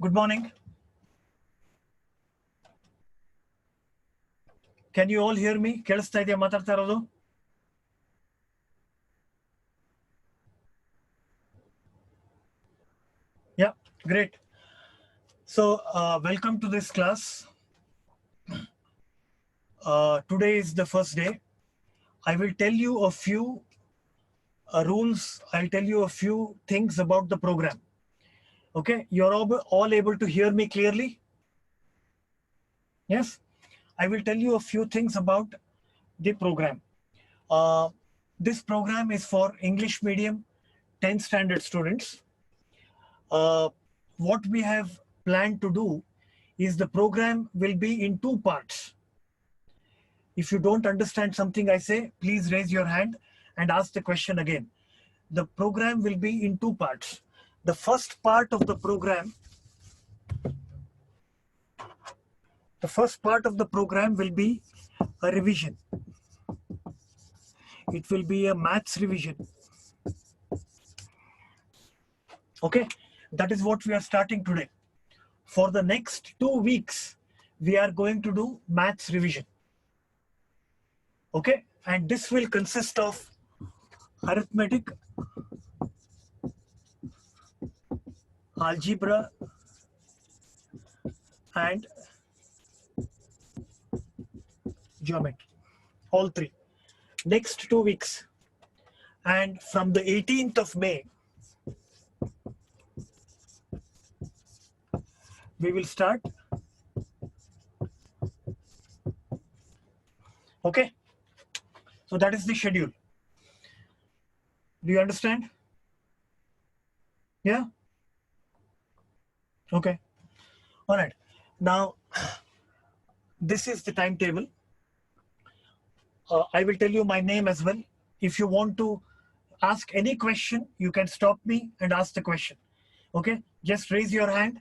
Good morning. Can you all hear me? ಕೇಳಿಸ್ತಾ ಇದೆಯಾ ಮಾತಾಡ್ತಾ ಇರೋದು? Yeah, great. So, welcome to this class. Today is the first day. I will tell you a few rules. I'll tell you a few things about the program. Okay, you're all able to hear me clearly? Yes, I will tell you a few things about the program. This program is for English medium 10th standard students. What we have planned to do is the program will be in two parts. If you don't understand something I say, please raise your hand and ask the question again. The program will be in two parts. The first part of the program will be a revision. It will be a maths revision. Okay, that is what we are starting today. For the next 2 weeks, we are going to do maths revision. Okay, and this will consist of arithmetic, algebra, and geometry. All three. Next 2 weeks. And from the 18th of May, we will start. Okay, so that is the schedule. Do you understand? Yeah. Okay, all right. Now this is the timetable. I will tell you my name as well. If you want to ask any question, you can stop me and ask the question. Okay, just raise your hand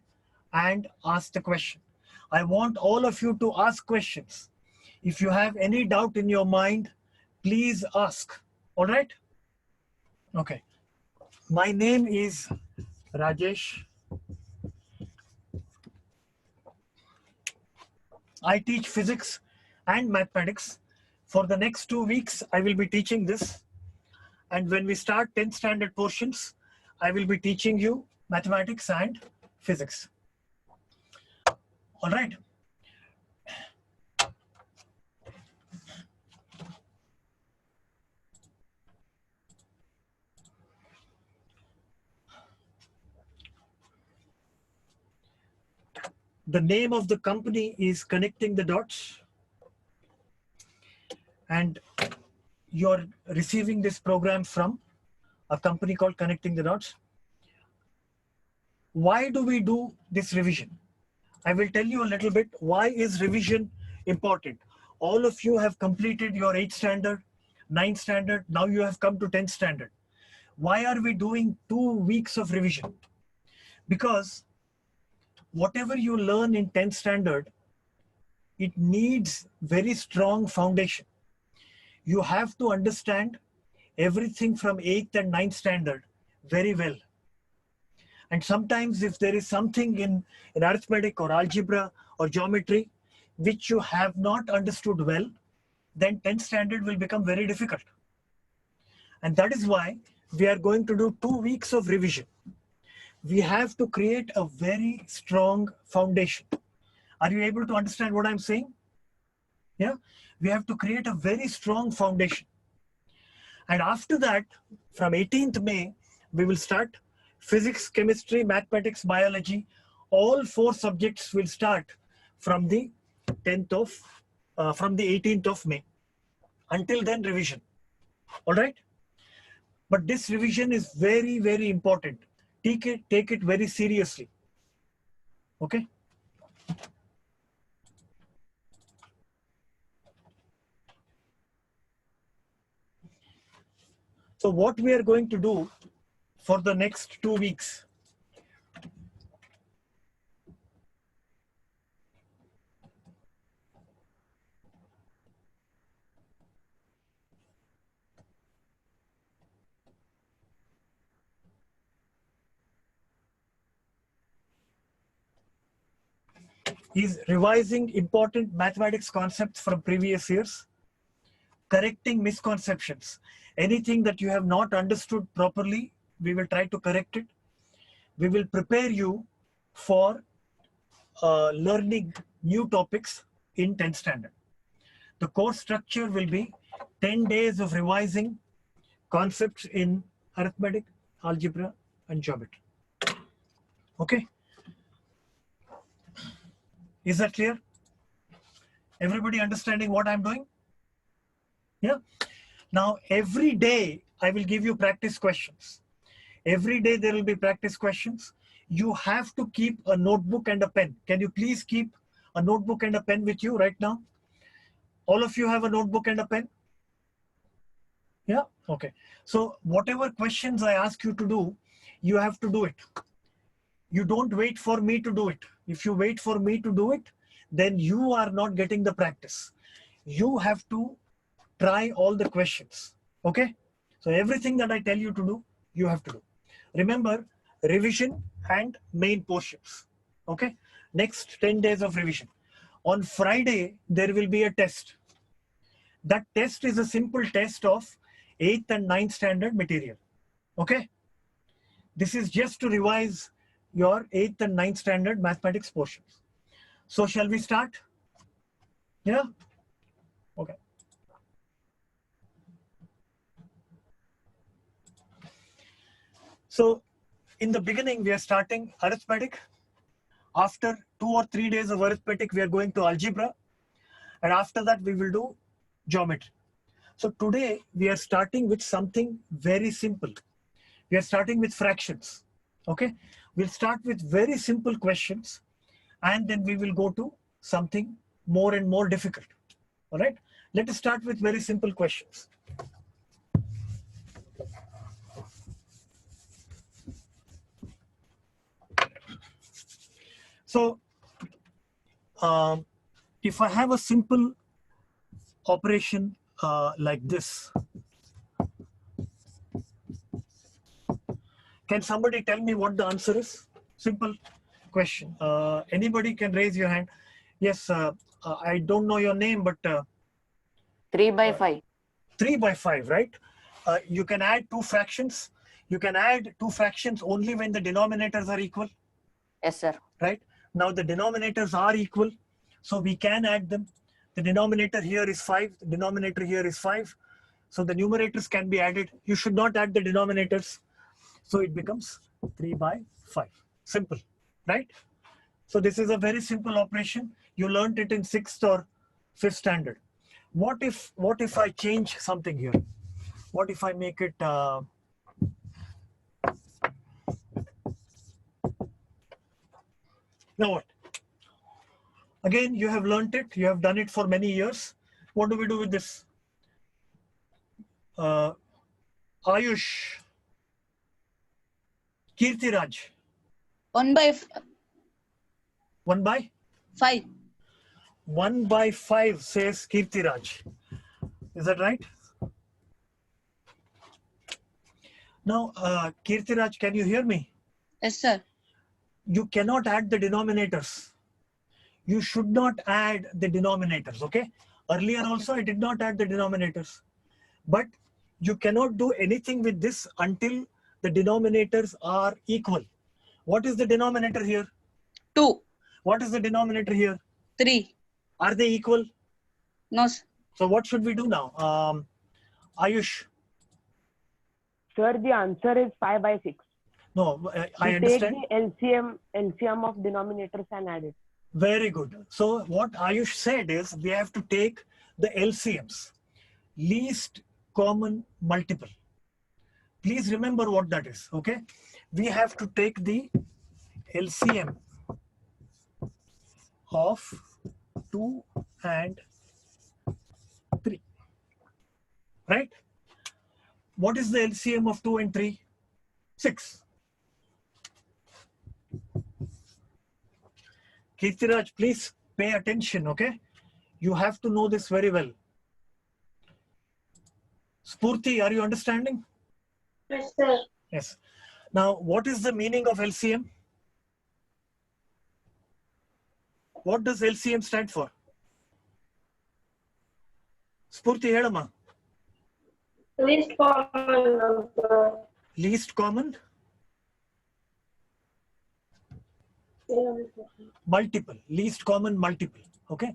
and ask the question. I want all of you to ask questions. If you have any doubt in your mind, please ask. All right? Okay. My name is Rajesh. I teach physics and mathematics. For the next 2 weeks, I will be teaching this. And when we start 10th standard portions, I will be teaching you mathematics and physics. All right. The name of the company is Connecting the Dots. And you're receiving this program from a company called Connecting the Dots. Why do we do this revision? I will tell you a little bit why is revision important. All of you have completed your 8th standard, 9th standard, now you have come to 10th standard. Why are we doing 2 weeks of revision? Because whatever you learn in 10th standard, it needs very strong foundation. You have to understand everything from 8th and 9th standard very well. And sometimes if there is something in arithmetic or algebra or geometry which you have not understood well, then 10th standard will become very difficult. And that is why we are going to do 2 weeks of revision. We have to create a very strong foundation. Are you able to understand what I'm saying? Yeah, we have to create a very strong foundation. And after that, from 18th May, we will start physics, chemistry, mathematics, biology. All 4 subjects will start from the 18th of May. Until then, revision. All right? But this revision is very, very important. Take it very seriously. Okay? So what we are going to do for the next 2 weeks. is revising important mathematics concepts from previous years, correcting misconceptions. Anything that you have not understood properly, we will try to correct it. We will prepare you for learning new topics in 10th standard. The course structure will be 10 days of revising concepts in arithmetic, algebra, and geometry. Okay? Is that clear? Everybody understanding what I'm doing? Yeah? Now, every day I will give you practice questions. Every day there will be practice questions. You have to keep a notebook and a pen. Can you please keep a notebook and a pen with you right now? All of you have a notebook and a pen? Yeah? Okay. So whatever questions I ask you to do, you have to do it. You don't wait for me to do it. If you wait for me to do it, then you are not getting the practice. You have to try all the questions. Okay? So everything that I tell you to do, you have to do. Remember, revision and main portions. Okay? Next 10 days of revision. On Friday, there will be a test. That test is a simple test of 8th and 9th standard material. Okay? This is just to revise your 8th and 9th standard mathematics portions. So shall we start? Yeah? Okay. So in the beginning, we are starting arithmetic. After 2 or 3 days of arithmetic, we are going to algebra. And after that, we will do geometry. So today, we are starting with something very simple. We are starting with fractions. Okay? We'll start with very simple questions. And then we will go to something more and more difficult. All right? Let us start with very simple questions. So, if I have a simple operation like this, can somebody tell me what the answer is? Simple question. Anybody can raise your hand. Yes, I don't know your name, but 3 by 5. 3 by 5, right? You can add two fractions. You can add two fractions only when the denominators are equal. Yes, sir. Right? Now the denominators are equal, so we can add them. The denominator here is 5, the denominator here is 5. So the numerators can be added. You should not add the denominators. So it becomes 3 by 5. Simple, right? So this is a very simple operation. You learned it in 6th or 5th standard. What if I change something here? What if I make it now what? Again, you have learned it. You have done it for many years. What do we do with this? Ayush, Kirtiraj. 1 by 1 by 5. 1 by 5 says Kirtiraj. Is that right? Now, Kirtiraj, can you hear me? Yes, sir. You cannot add the denominators. You should not add the denominators, okay? Earlier also, I did not add the denominators. But you cannot do anything with this until the denominators are equal. What is the denominator here? 2. What is the denominator here? 3. Are they equal? No, sir. So what should we do now? Ayush. Sir, the answer is 5 by 6. No, I We understand. take the LCM of denominators and add it. Very good. So what Ayush said is we have to take the LCMs, least common multiple. Please remember what that is, okay? We have to take the LCM of 2 and 3, right? What is the LCM of 2 and 3? 6. Kirtiraj, please pay attention, okay? You have to know this very well. Spurti, are you understanding? Yes, sir. Yes. Now, what is the meaning of LCM? What does LCM stand for? Spurti Helama. Least common number. Least common multiple. Least common multiple. Okay.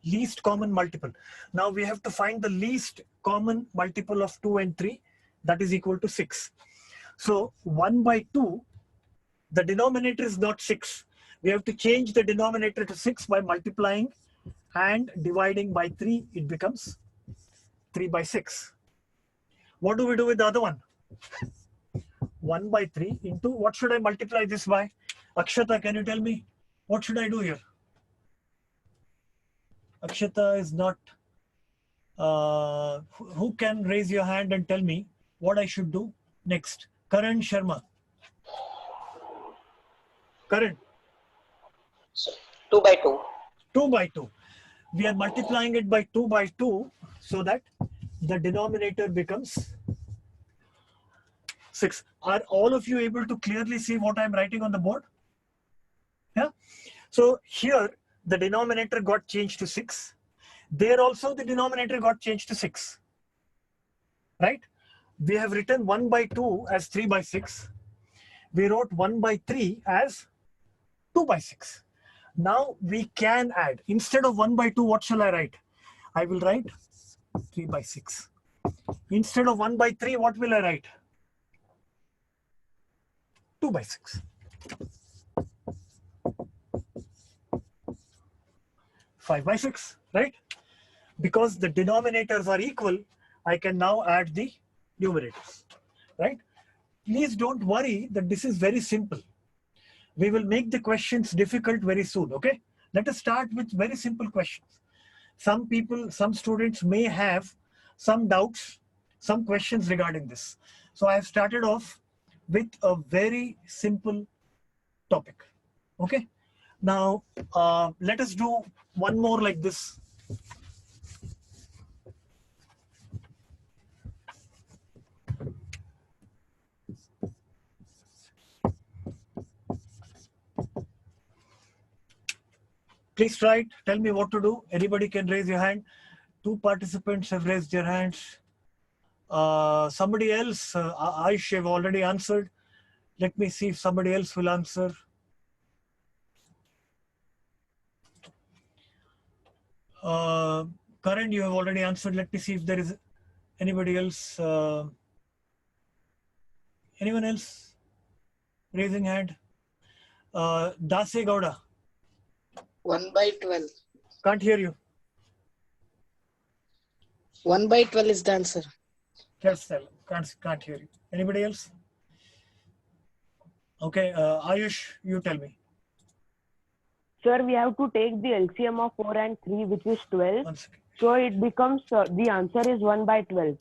Least common multiple. Now we have to find the least common multiple of 2 and 3. That is equal to 6. So 1 by 2, the denominator is not 6. We have to change the denominator to 6 by multiplying and dividing by 3. It becomes 3 by 6. What do we do with the other one? 1 by 3 into, what should I multiply this by? Akshata, can you tell me? What should I do here? Akshata is not, who can raise your hand and tell me what I should do next? Karan Sharma. Karan. 2 by 2. 2 by 2. We are multiplying it by 2 by 2 so that the denominator becomes 6. Are all of you able to clearly see what I'm writing on the board? Yeah. So here the denominator got changed to 6. There also the denominator got changed to 6. Right? We have written 1 by 2 as 3 by 6. We wrote 1 by 3 as 2 by 6. Now we can add. Instead of 1 by 2, what shall I write? I will write 3 by 6. Instead of 1 by 3, what will I write? 2 by 6. 5 by 6, right? Because the denominators are equal, I can now add the numerators, right? Please don't worry that this is very simple. We will make the questions difficult very soon, okay? Let us start with very simple questions. Some people, some students may have some doubts, some questions regarding this. So I have started off with a very simple topic, okay? Now, let us do one more like this. Please try it. Tell me what to do. Anybody can raise your hand. 2 participants have raised their hands. Somebody else, Aish, have already answered. Let me see if somebody else will answer. Karan, you have already answered. Let me see if there is anybody else. Anyone else raising hand? Dase Gowda. 1 by 12. Can't hear you. 1 by 12 is the answer. Yes, sir. Can't hear you. Anybody else? Okay, Ayush, you tell me. Sir, we have to take the LCM of 4 and 3, which is 12. 1 second. So it becomes, the answer is 1 by 12.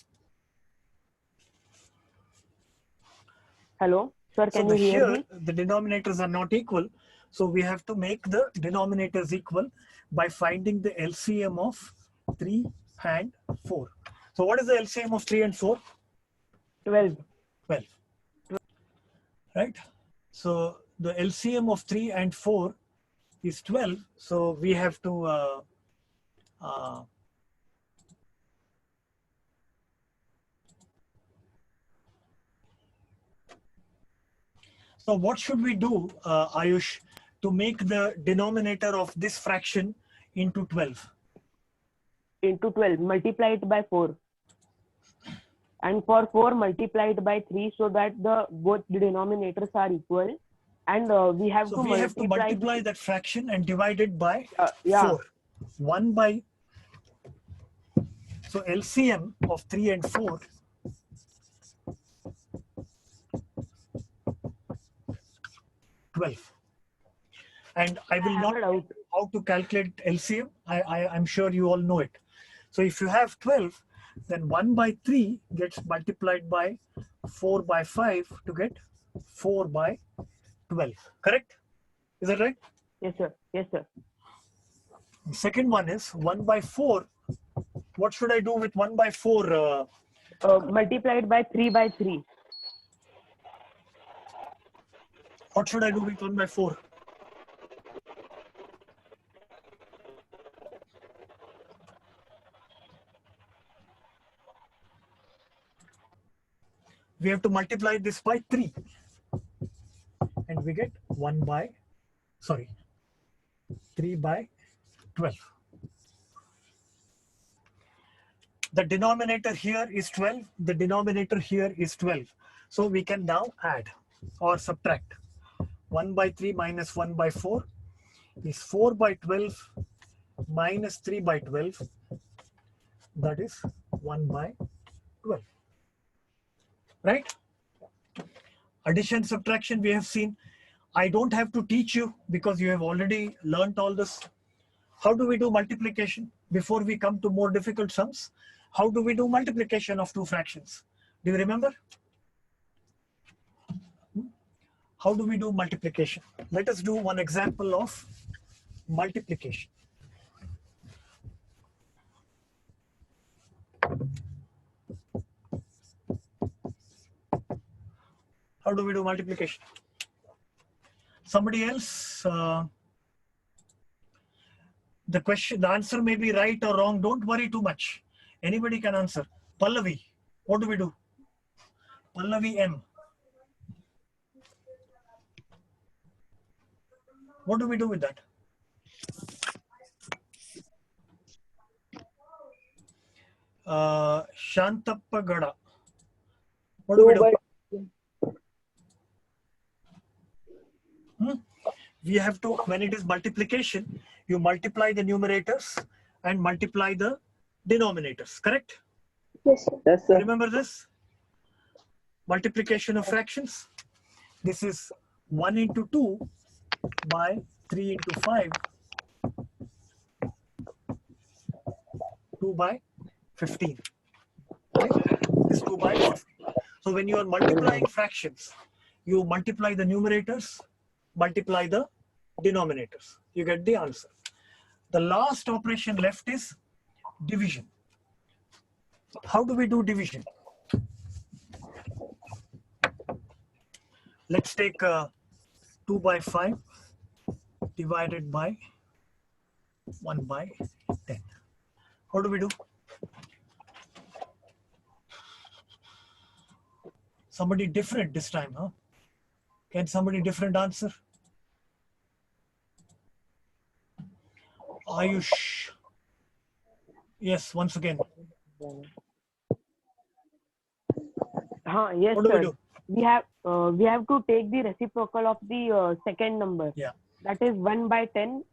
Hello? Sir, can you hear here, me? the denominators are not equal. So we have to make the denominators equal by finding the LCM of 3 and 4. So what is the LCM of 3 and 4? 12. 12. Right? So the LCM of 3 and 4 is 12. So we have to so what should we do, Ayush, to make the denominator of this fraction into 12? Into 12, multiply it by 4. And for 4, multiply it by 3 so that both the denominators are equal. And we have So to we have to multiply the, that fraction and divide it by yeah. 4. 1 by, so LCM of 3 and 4 12. And I will not tell you how to calculate LCM. I'm sure you all know it. So if you have 12, then 1 by 3 gets multiplied by 4 by 5 to get 4 by 12. Correct? Is that right? Yes, sir. Yes, sir. The second one is 1 by 4. What should I do with 1 by 4? Multiplied by 3 by 3. What should I do with 1 by 4? we have to multiply this by 3. And we get 3 by 12. The denominator here is 12. The denominator here is 12. So we can now add or subtract. 1 by 3 minus 1 by 4 is 4 by 12 minus 3 by 12. That is 1 by 12. Right? Addition, subtraction we have seen. I don't have to teach you because you have already learnt all this. How do we do multiplication? Before we come to more difficult sums, how do we do multiplication of two fractions? Do you remember? How do we do multiplication? Let us do one example of multiplication. How do we do multiplication? Somebody else? The answer may be right or wrong. Don't worry too much. Anybody can answer. Pallavi, what do we do? Pallavi M. What do we do with that? Shantappa Gada. What do we do? We have to, when it is multiplication, you multiply the numerators and multiply the denominators, correct? Yes, sir. Yes, sir. Remember this? Multiplication of fractions. This is 1 into 2 by 3 into 5, 2 by 15. Right? This is 2 by 15. So when you are multiplying fractions, you multiply the numerators, multiply the denominators. You get the answer. The last operation left is division. How do we do division? Let's take 2 by 5 divided by 1 by 10. How do we do? Somebody different this time, huh? Can somebody different answer? Ayush. Yes, once again. Yes, What do we sir. do? We have to take the reciprocal of the second number. Yeah. That is 1 by 10.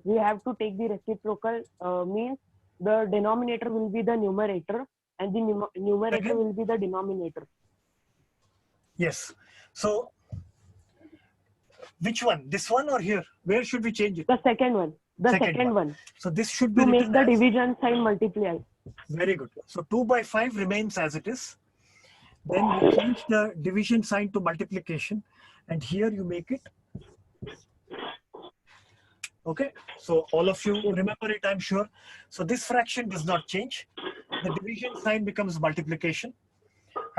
We have to take the reciprocal, means the denominator will be the numerator and the numerator Again? will be the denominator. Yes. So, which one? This one or here? Where should we change it? The second one. The Second second one. So this should be To make written the as, division sign multiply. very good. So 2 by 5 remains as it is. Then you change the division sign to multiplication, and here you make it. Okay. So all of you remember it, I'm sure. So this fraction does not change. The division sign becomes multiplication.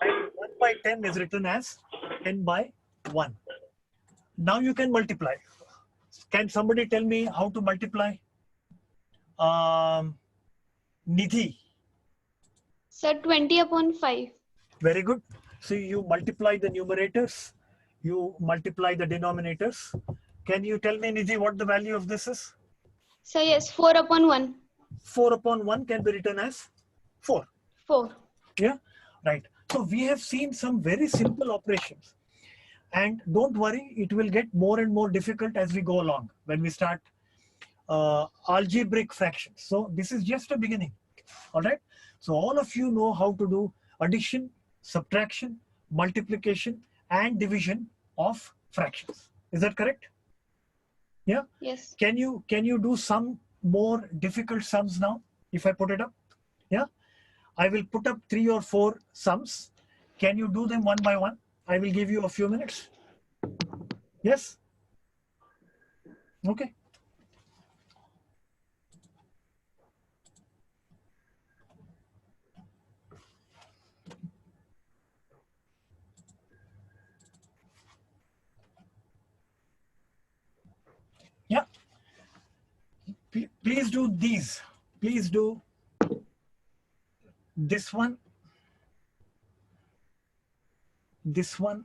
And 1 by 10 is written as 10 by 1. Now you can multiply. Can somebody tell me how to multiply? Nidhi. Sir, 20 upon 5. Very good. So you multiply the numerators, you multiply the denominators. Can you tell me, Nidhi, what the value of this is? So yes, 4 upon 1. 4 upon 1 can be written as 4. 4. Yeah, right. So we have seen some very simple operations. And don't worry, it will get more and more difficult as we go along when we start algebraic fractions. So this is just a beginning. All right. So all of you know how to do addition, subtraction, multiplication, and division of fractions. Is that correct? Yeah. Yes. Can you do some more difficult sums now if I put it up? Yeah. I will put up 3 or 4 sums. Can you do them one by one? I will give you a few minutes. Yes? Okay. Yeah. Please do these. Please do this one. this one,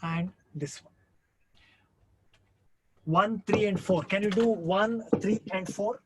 and this one. 1, 3, and 4. Can you do 1, 3, and 4?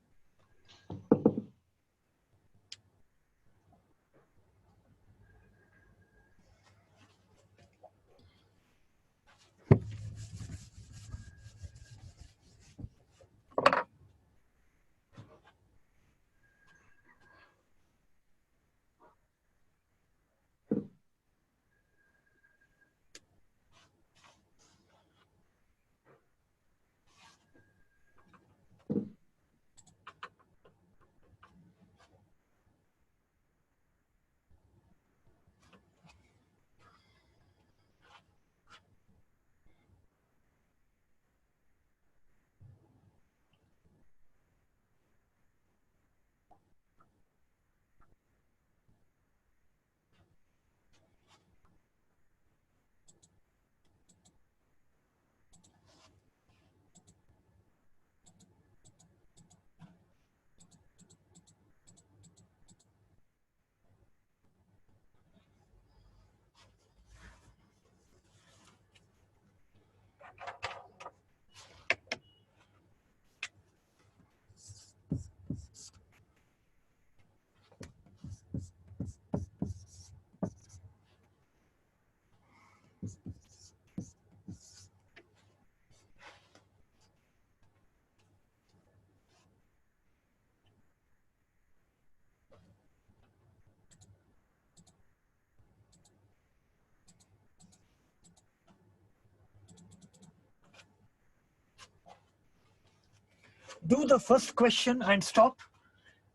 Do the first question and stop.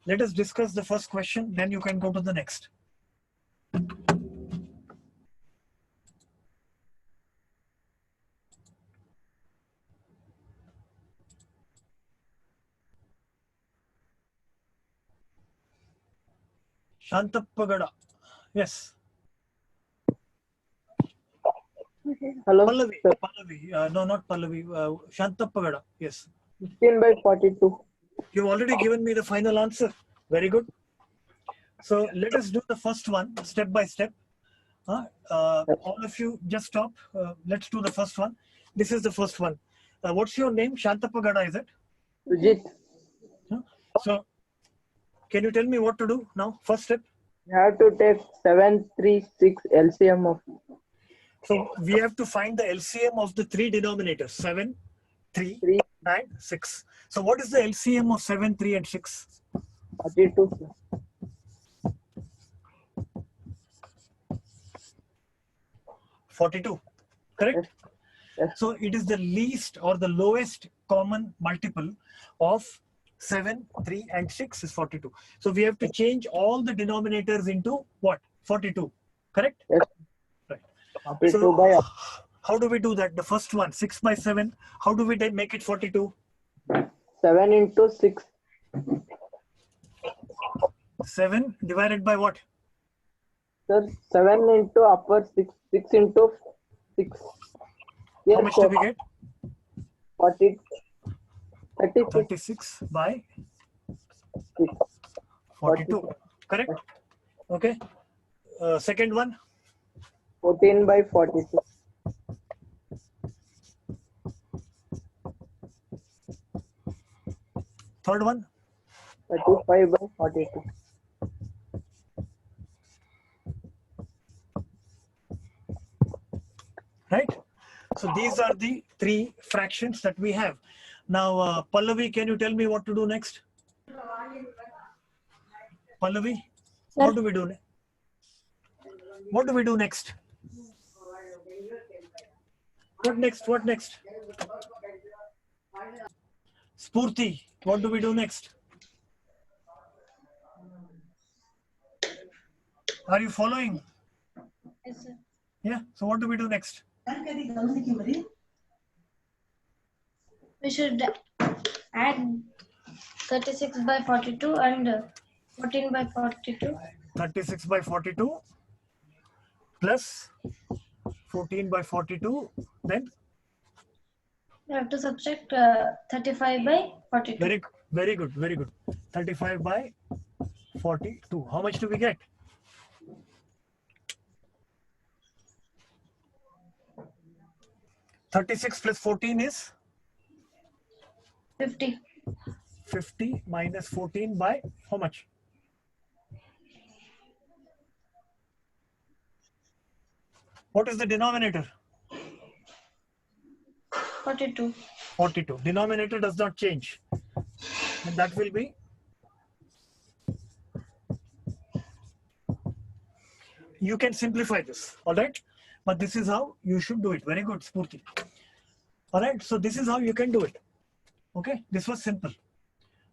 Let us discuss the first question, then you can go to the next. Shantappagada. Yes. Hello. Pallavi. Sir. Pallavi. No, not Pallavi. Shantappagada. Yes. 15 by 42. You've already given me the final answer. Very good. So let us do the first one step by step. All of you just stop. Let's do the first one. This is the first one. What's your name? Shantappagada, is it? Vijit, So can you tell me what to do now? First step. you have to take 736 LCM of So we have to find the LCM of the three denominators, 7, 3, 3, and 6. So what is the LCM of 7, 3, and 6? 42. 42, correct? Yes. Yes. So it is the least or the lowest common multiple of 7, 3, and 6 is 42. So we have to change all the denominators into what? 42, correct? Yes. Right. 42 So by how do we do that? The first one, 6 by 7. How do we make it 42? 7 into 6. 7 divided by what? Sir, 7 into upper 6. 6 into 6. Yes, How much sir. do we get? 40, 36. 36 by 42. Correct? Okay. Second one, 14 by 42. third one, 35 by 42. right? So these are the three fractions that we have. Now, Pallavi, can you tell me what to do next? Pallavi, what do we do? What do we do next? What next? What next? Spurti, what do we do next? Are you following? Yes, sir. Yeah. So what do we do next? We should add 36 by 42 and 14 by 42. 36 by 42 plus 14 by 42. Then We have to subtract 35 by 42. very good, very good. 35 by 42. How much do we get? 36 plus 14 is 50. 50 minus 14 by how much? What is the denominator? 42. 42. Denominator does not change. And that will be, you can simplify this, all right? But this is how you should do it. Very good, Spurti. All right, so this is how you can do it. Okay, this was simple.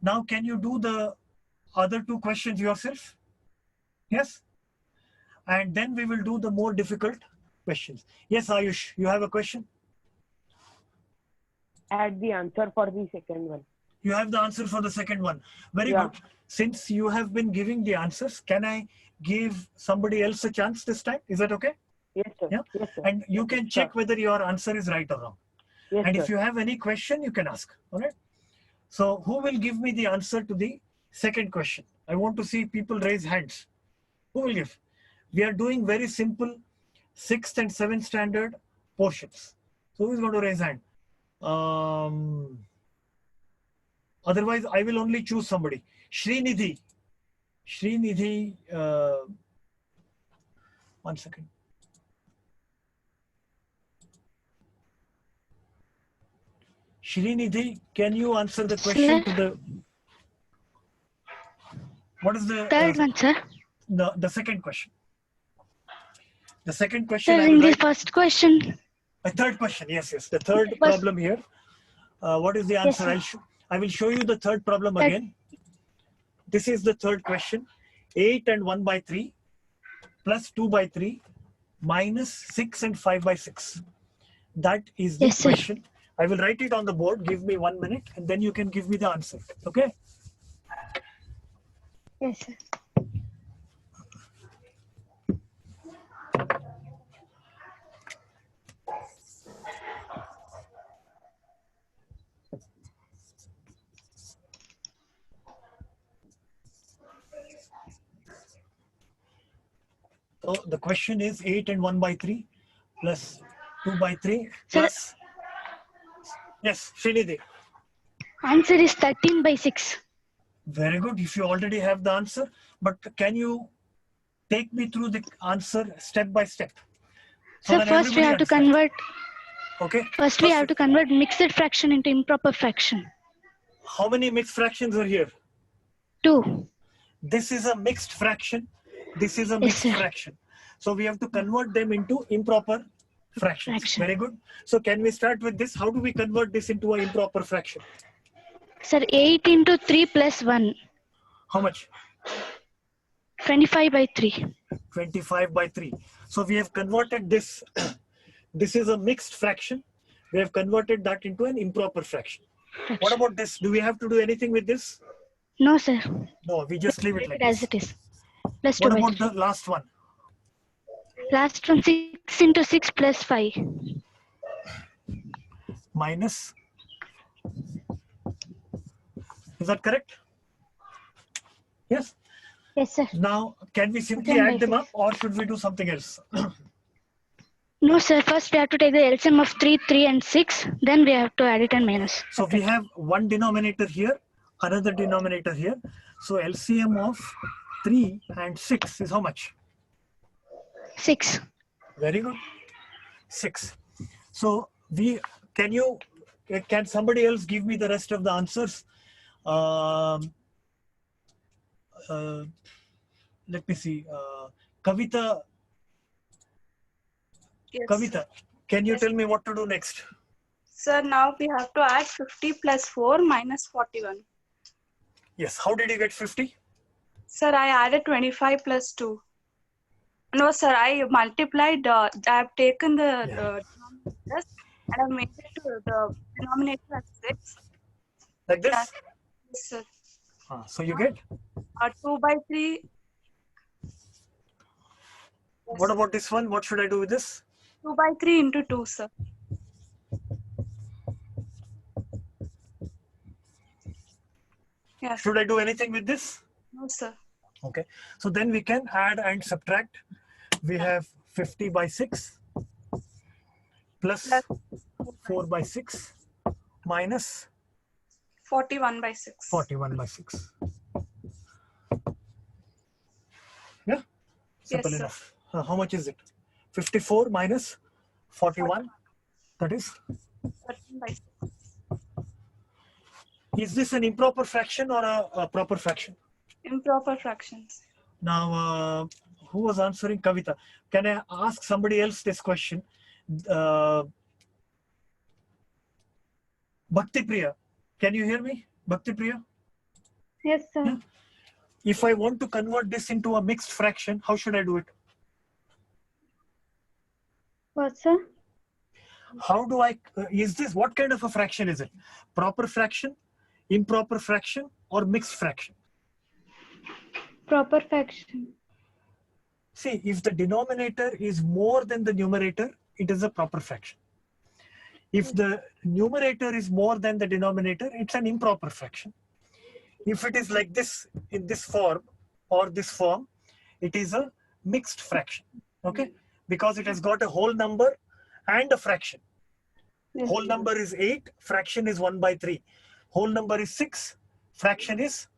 Now, can you do the other two questions yourself? Yes? And then we will do the more difficult questions. Yes, Ayush, you have a question? Add the answer for the second one. You have the answer for the second one. Very Yeah. good. Since you have been giving the answers, can I give somebody else a chance this time? Is that okay? Yes, sir. Yeah. Yes, sir. And you can check whether your answer is right or wrong. Yes, And sir. if you have any question, you can ask. All right. So who will give me the answer to the second question? I want to see people raise hands. Who will give? We are doing very simple 6th and 7th standard portions. So who is going to raise hand? Otherwise, I will only choose somebody. Srinidhi. Srinidhi. One second. Srinidhi, can you answer the question to the... What is the... Third one, sir. The second question. The second question... Sir, I will in the write, first question. a third question. Yes, yes. The third First- problem here. What is the Yes, answer? sir. I will show you the third problem Third. again. This is the third question. 8 and 1 by 3 plus 2 by 3 minus 6 and 5 by 6. That is the Yes, sir. question. I will write it on the board. Give me 1 minute and then you can give me the answer. Okay? Yes, sir. So the question is 8 and 1 by 3 plus 2 by 3 Sir. plus... Yes, Srinidhi. Answer is 13 by 6. Very good. If you already have the answer, but can you take me through the answer step by step? So So that first we everybody have to understands. convert. Okay. First we have to convert mixed fraction into improper fraction. How many mixed fractions are here? 2. This is a mixed fraction. This is a Yes, mixed sir. fraction. So we have to convert them into improper fractions. Fraction. Very good. So can we start with this? How do we convert this into an improper fraction? Sir, 8 into 3 plus 1. How much? 25 by 3. 25 by 3. So we have converted this. This is a mixed fraction. We have converted that into an improper fraction. What about this? Do we have to do anything with this? No, sir. No, we just leave it like As this. it is. Plus 2 What by about 3. the last one? Last one 6 into 6 plus 5. Minus. Is that correct? Yes. Yes, sir. Now, can we simply 10 by add them 6. up or should we do something else? No, sir. First we have to take the LCM of 3, 3 and 6. Then we have to add it and minus. So we have one denominator here, another denominator here. So LCM of 3 and 6 is how much? 6. Very good. 6. So can somebody else give me the rest of the answers? Let me see. Kavita, Yes. Kavita, can you tell me what to do next? Sir, now we have to add 50 plus 4 minus 41. Yes. How did you get 50? Sir, I added 25 plus 2. No, sir, I multiplied, I have taken the denominators and I made it to the denominator as 6. Like this? Yes, sir. So you get? 2 by 3. What about this one? What should I do with this? 2 by 3 into 2, sir. Yes. Should I do anything with this? No, sir. Okay. So then we can add and subtract. We have 50 by 6 plus 4 by 6 minus 41 by 6. 41 by 6. Yeah, simple Yes, sir. enough. How much is it? 54 minus 41, that is? 13 by 6. Is this an improper fraction or a proper fraction? Improper fractions. Now, who was answering? Kavita. Can I ask somebody else this question? Bhakti Priya, can you hear me? Bhakti Priya? Yes, sir. Yeah. If I want to convert this into a mixed fraction, how should I do it? What, sir? How do I, is this, what kind of a fraction is it? Proper fraction, improper fraction, or mixed fraction? Proper fraction. See, if the denominator is more than the numerator, it is a proper fraction. If the numerator is more than the denominator, it's an improper fraction. If it is like this, in this form or this form, it is a mixed fraction, okay? Because it has got a whole number and a fraction. Yes. Whole number is 8, fraction is 1 by 3. Whole number is 6, fraction is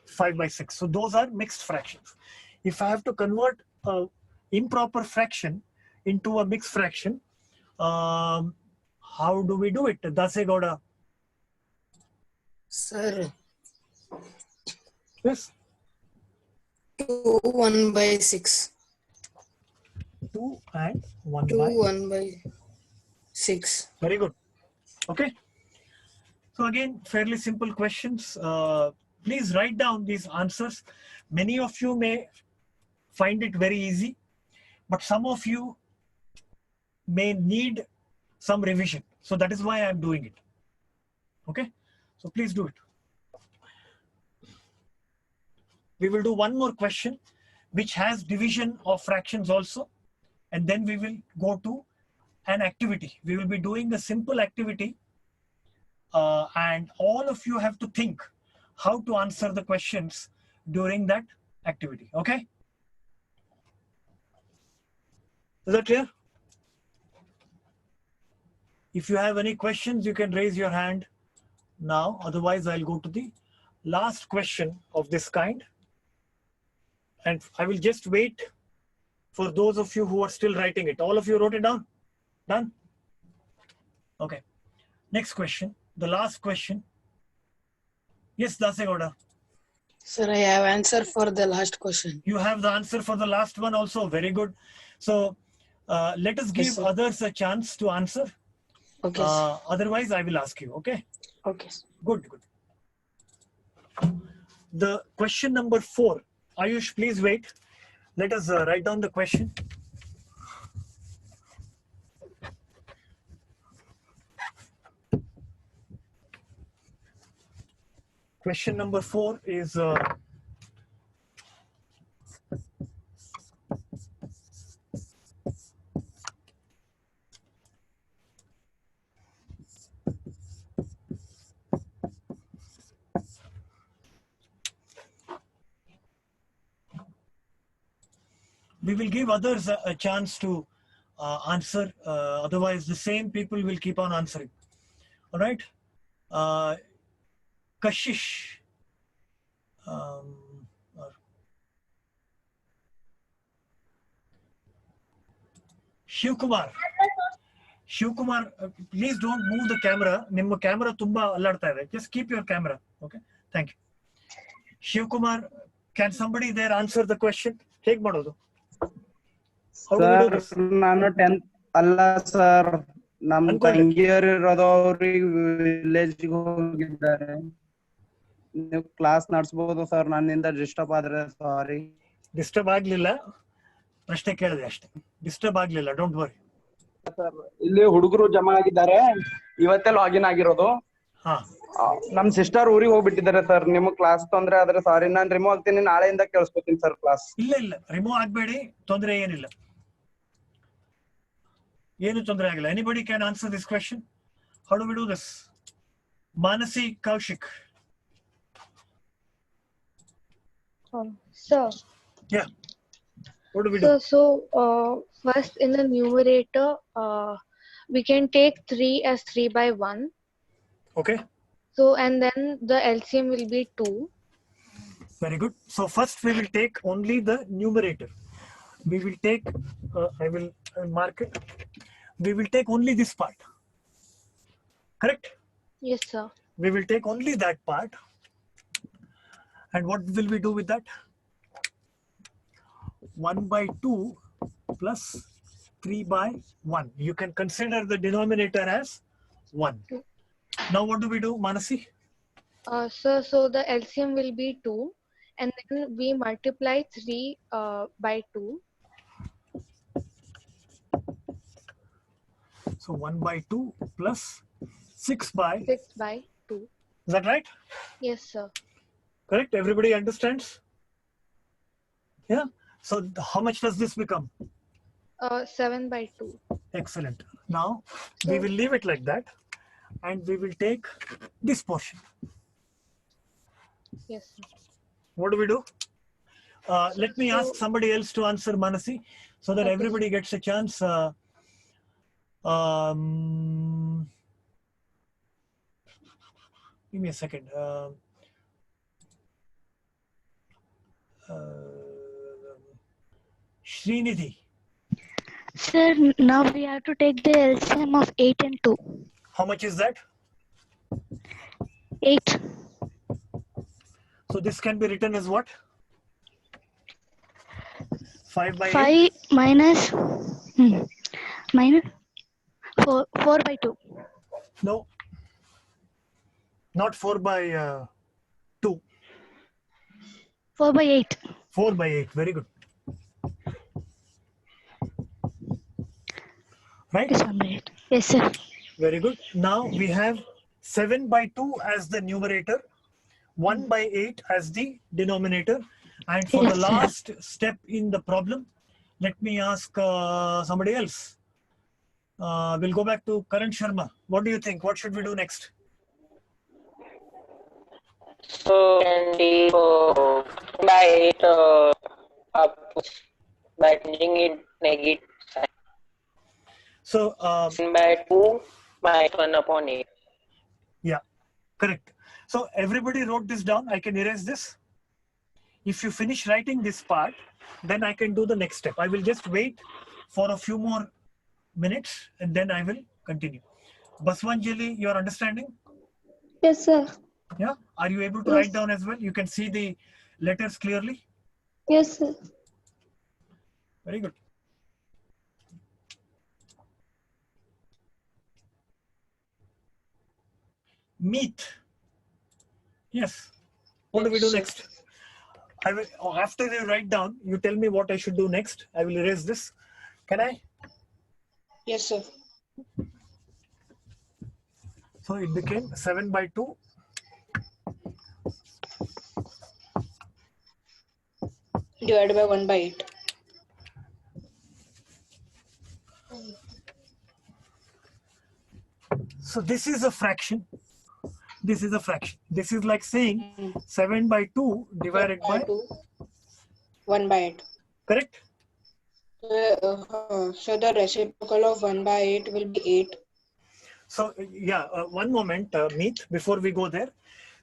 5 by 6. So those are mixed fractions. If I have to convert an improper fraction into a mixed fraction, how do we do it? Dasegoda. Sir, Yes. 2 1 by 6. 2 and 1 2 by 1 by 6. Very good. Okay. So again, fairly simple questions. Please write down these answers. Many of you may find it very easy, but some of you may need some revision. So that is why I'm doing it. Okay. So please do it. We will do one more question, which has division of fractions also. And then we will go to an activity. We will be doing a simple activity. And all of you have to think how to answer the questions during that activity. Okay? Is that clear? If you have any questions, you can raise your hand now. Otherwise, I'll go to the last question of this kind. And I will just wait for those of you who are still writing it. All of you wrote it down? Done? Okay. Next question. The last question. Yes, Dasegoda. Sir, I have answer for the last question. You have the answer for the last one also. Very good. So let us give sir. others a chance to answer. Okay. Sir. Otherwise, I will ask you. Okay? Okay. Sir. Good, good. The question number 4. Ayush, please wait. Let us write down the question. Question number 4 is we will give others a chance to answer. Otherwise, the same people will keep on answering. All right? Kashish. Shivkumar. Shivkumar, please don't move the camera. Nimma camera tumba allarta ide. Just keep your camera. Okay? Thank you. Shivkumar, can somebody there answer the question? Heg madodu. How do we do this? ನಾನು 10th ಅಲ್ಲ sir ನಮ್ಮ ಅನ್ಕೊಳ್ಳಿ. ತಂಗಿಯರು ಇರೋದು ಅವ್ರಿಗೆ village ಹೋಗಿದ್ದಾರೆ ನೀವು class ನಡೆಸಬಹುದು ಸರ್ ನನ್ನಿಂದ ಡಿಸ್ಟರ್ಬ್ ಆದ್ರೆ ಸಾರಿ ಡಿಸ್ಟರ್ಬ್ ಆಗ್ಲಿಲ್ಲ ಪ್ರಶ್ನೆ ಕೇಳಿದೆ ಅಷ್ಟೇ ಡಿಸ್ಟರ್ಬ್ ಆಗ್ಲಿಲ್ಲ ಡೋಂಟ್ ವರಿ ಸರ್ ಇಲ್ಲಿ ಹುಡುಗರು ಜಮಾ ಆಗಿದ್ದಾರೆ ಇವತ್ತೇ ಲಾಗಿನ್ ಆಗಿರೋದು ಹಾ ನಮ್ ಸಿಸ್ಟರ್ ಊರಿಗೆ ಹೋಗ್ಬಿಟ್ಟಿದ್ದಾರೆ ಸರ್ ನಿಮ್ಗೆ ಕ್ಲಾಸ್ ತೊಂದ್ರೆ ಆದ್ರೆ ಸಾರಿ ನಾನು ರಿಮೂವ್ ಆಗ್ತೀನಿ ನಾಳೆಯಿಂದ ಕೇಳಿಸ್ಕೊತೀನಿ ಸರ್ ಕ್ಲಾಸ್ ಇಲ್ಲ ರಿಮೂವ್ ಆಗ್ಬೇಡಿ ತೊಂದರೆ ಏನಿಲ್ಲ ಏನು ತೊಂದರೆ ಆಗಿಲ್ಲ anybody can answer this question how do we do this Manasi Kaushik Sir. Yeah. What do we do? So first in the numerator, we can take 3 as 3 by 1. Okay, So, and then the LCM will be 2. very good. So first we will take only the numerator. We will take, I will mark it. We will take only this part. Correct? Yes, sir. We will take only that part. And what will we do with that? 1 by 2 plus 3 by 1. You can consider the denominator as 1. Now what do we do, Manasi? So the LCM will be 2. And then we multiply 3 by 2. So 1 by 2 plus 6 by. 6 by 2. Is that right? Yes, sir. Correct? Everybody understands? Yeah. So how much does this become? 7 by 2. Excellent. Now we will leave it like that and we will take this portion. Yes, sir. What do we do? Let me ask somebody else to answer, Manasi, so that everybody gets a chance. Give me a second. Srinidhi. Sir, now we have to take the LCM of 8 and 2. How much is that? 8. So this can be written as what? 5 by 5 8? minus, minus 4 by 2. No. Not 4 by 2. 4 by 8. 4 by 8. Very good. Right? Yes, sir. Very good. Now we have 7 by 2 as the numerator, 1 by 8 as the denominator. And for the last step in the problem, let me ask somebody else. We'll go back to Karan Sharma. What do you think? What should we do next? So, can we by 8 up by changing it negative sign? So, by 2 minus 1 upon 8. Yeah, correct. So everybody wrote this down. I can erase this. If you finish writing this part, then I can do the next step. I will just wait for a few more minutes and then I will continue. Baswanjali, you are understanding? Yes, sir. Yeah. Are you able to Yes. write down as well? You can see the letters clearly? Yes, sir. Very good. Meet. Yes. What do we do next? I will, after you write down, you tell me what I should do next. I will erase this. Can I? Yes, sir. So it became 7 by 2. Divided by 1 by 8. So this is a fraction. This is a fraction. This is like saying 7 by 2 divided by 2, 1 by 8. Correct? So the reciprocal of 1 by 8 will be 8. So yeah, one moment, Meet, before we go there.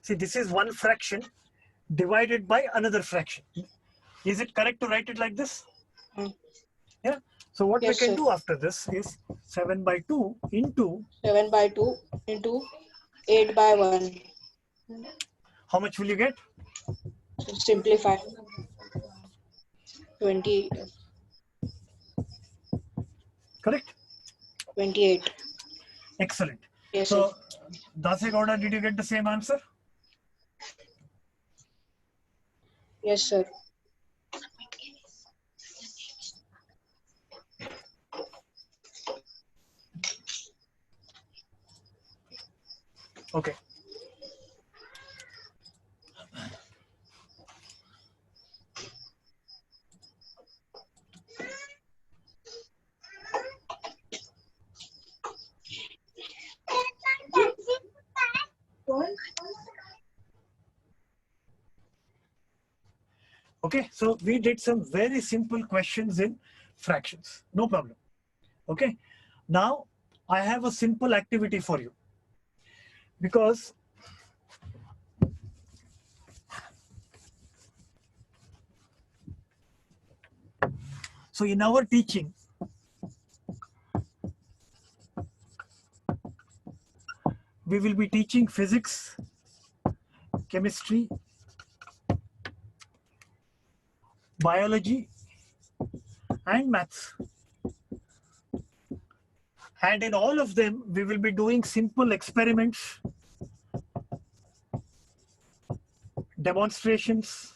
See, this is one fraction divided by another fraction. Is it correct to write it like this? Yeah. So what Yes, we can sir. do after this is 7 by 2 into 7 by 2 into 8 by 1. how much will you get? Simplify. 20. Correct? 28. Excellent. Yes, so, sir. Dasegowda, did you get the same answer? Yes, sir. Okay. Okay, so we did some very simple questions in fractions. No problem. Okay. Now, I have a simple activity for you. Because so in our teaching, we will be teaching physics, chemistry, biology, and maths. And in all of them, we will be doing simple experiments, demonstrations,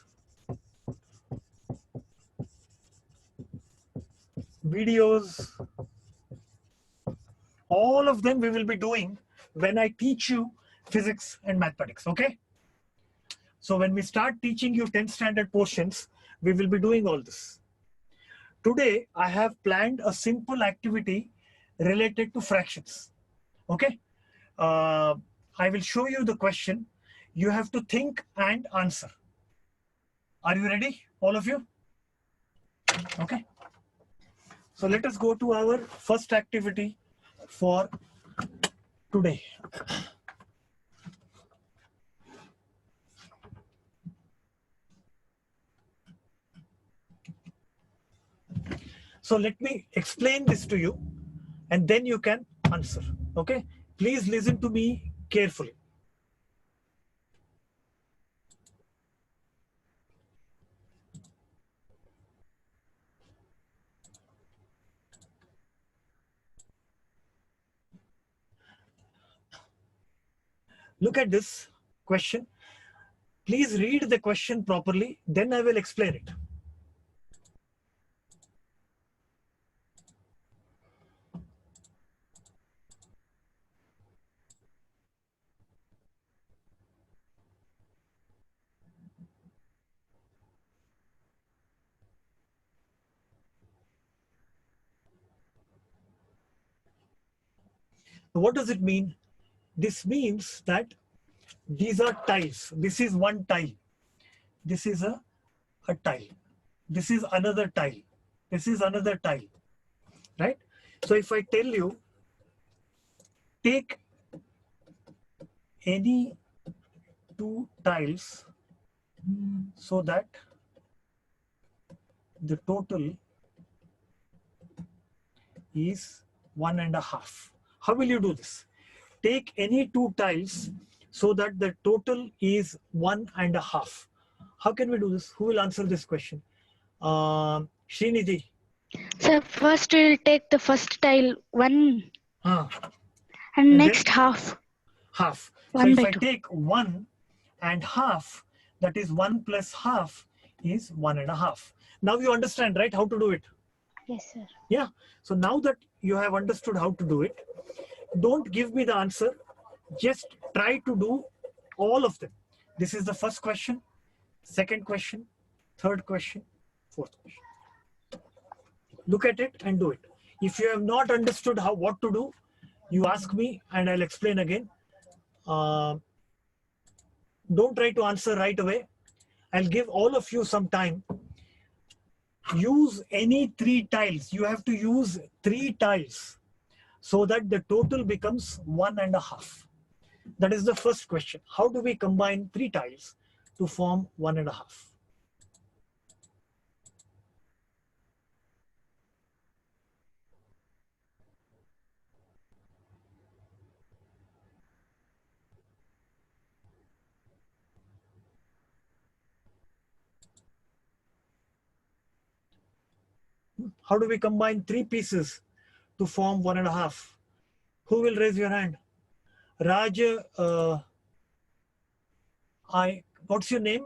videos. All of them we will be doing when I teach you physics and mathematics, okay? So when we start teaching you 10th standard portions, we will be doing all this. Today, I have planned a simple activity related to fractions, okay? I will show you the question. You have to think and answer. Are you ready, all of you? Okay. So let us go to our first activity for today. So let me explain this to you and then you can answer, okay? Please listen to me carefully. Look at this question. Please read the question properly, then I will explain it. What does it mean? This means that these are tiles. This is one tile. This is a tile. This is another tile. This is another tile, right? So if I tell you, take any two tiles so that the total is 1.5. How will you do this? Take any two tiles so that the total is 1.5. How can we do this? Who will answer this question? Srinidhi. So first we'll take the first tile 1 And next half. Half. So 1 if by I 2. take 1 and half, that is 1 plus half is 1.5. Now you understand, right, how to do it? Yes, sir. Yeah. So now that you have understood how to do it, don't give me the answer. Just try to do all of them. This is the first question, second question, third question, fourth question. Look at it and do it. If you have not understood what to do, you ask me and I'll explain again. Don't try to answer right away. I'll give all of you some time. Use any 3 tiles. You have to use 3 tiles so that the total becomes 1.5. That is the first question. How do we combine 3 tiles to form 1.5? How do we combine 3 pieces to form 1.5? Who will raise your hand? Raj, what's your name?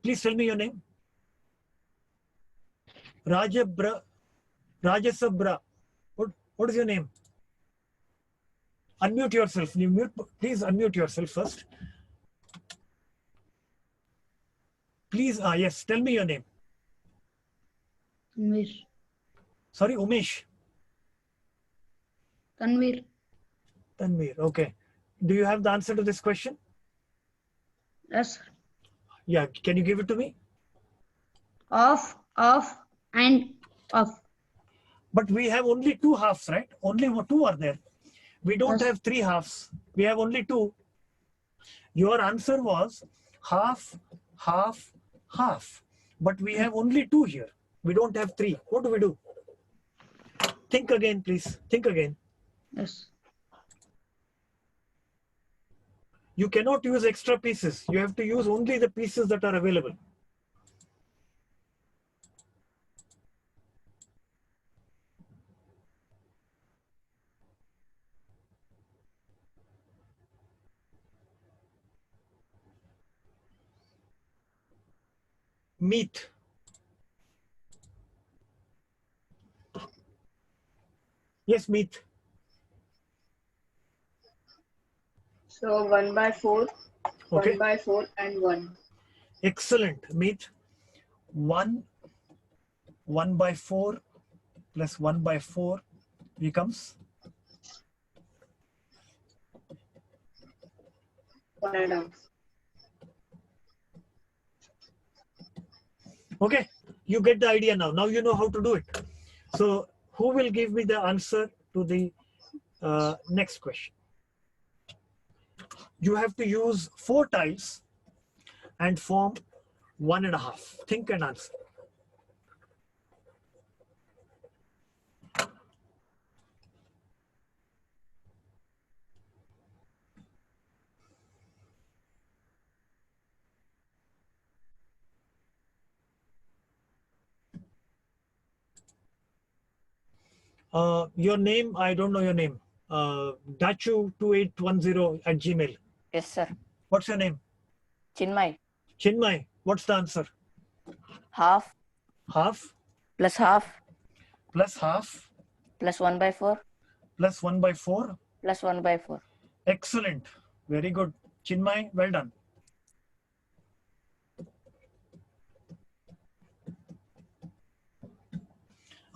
Please tell me your name. Rajasabra. What is your name? Unmute yourself. Please unmute yourself first. Please, yes, tell me your name. Tanvir. Sorry, Umesh. Tanvir. Tanvir, okay. Do you have the answer to this question? Yes. Yeah, can you give it to me? Off, and off. But we have only two halves, right? Only two are there. We don't have three halves. We have only two. Your answer was half, half, half. But we have only two here. We don't have three. What do we do? Think again, please. Think again. Yes. You cannot use extra pieces. You have to use only the pieces that are available. Meat. Yes, meat. So 1 by 4, Okay. 1 by 4 and 1. Excellent. Meat. 1 by 4 plus 1 by 4 becomes 1.5. okay. You get the idea now. Now you know how to do it. So who will give me the answer to the next question? You have to use 4 tiles and form 1.5. Think and answer. Your name, I don't know your name. Dachu2810 @gmail. Yes, sir. What's your name? Chinmay. Chinmay. What's the answer? Half. Half. Plus half. Plus half. Plus 1 by 4. Plus 1 by 4. Plus 1 by 4. Excellent. Very good. Chinmay, well done.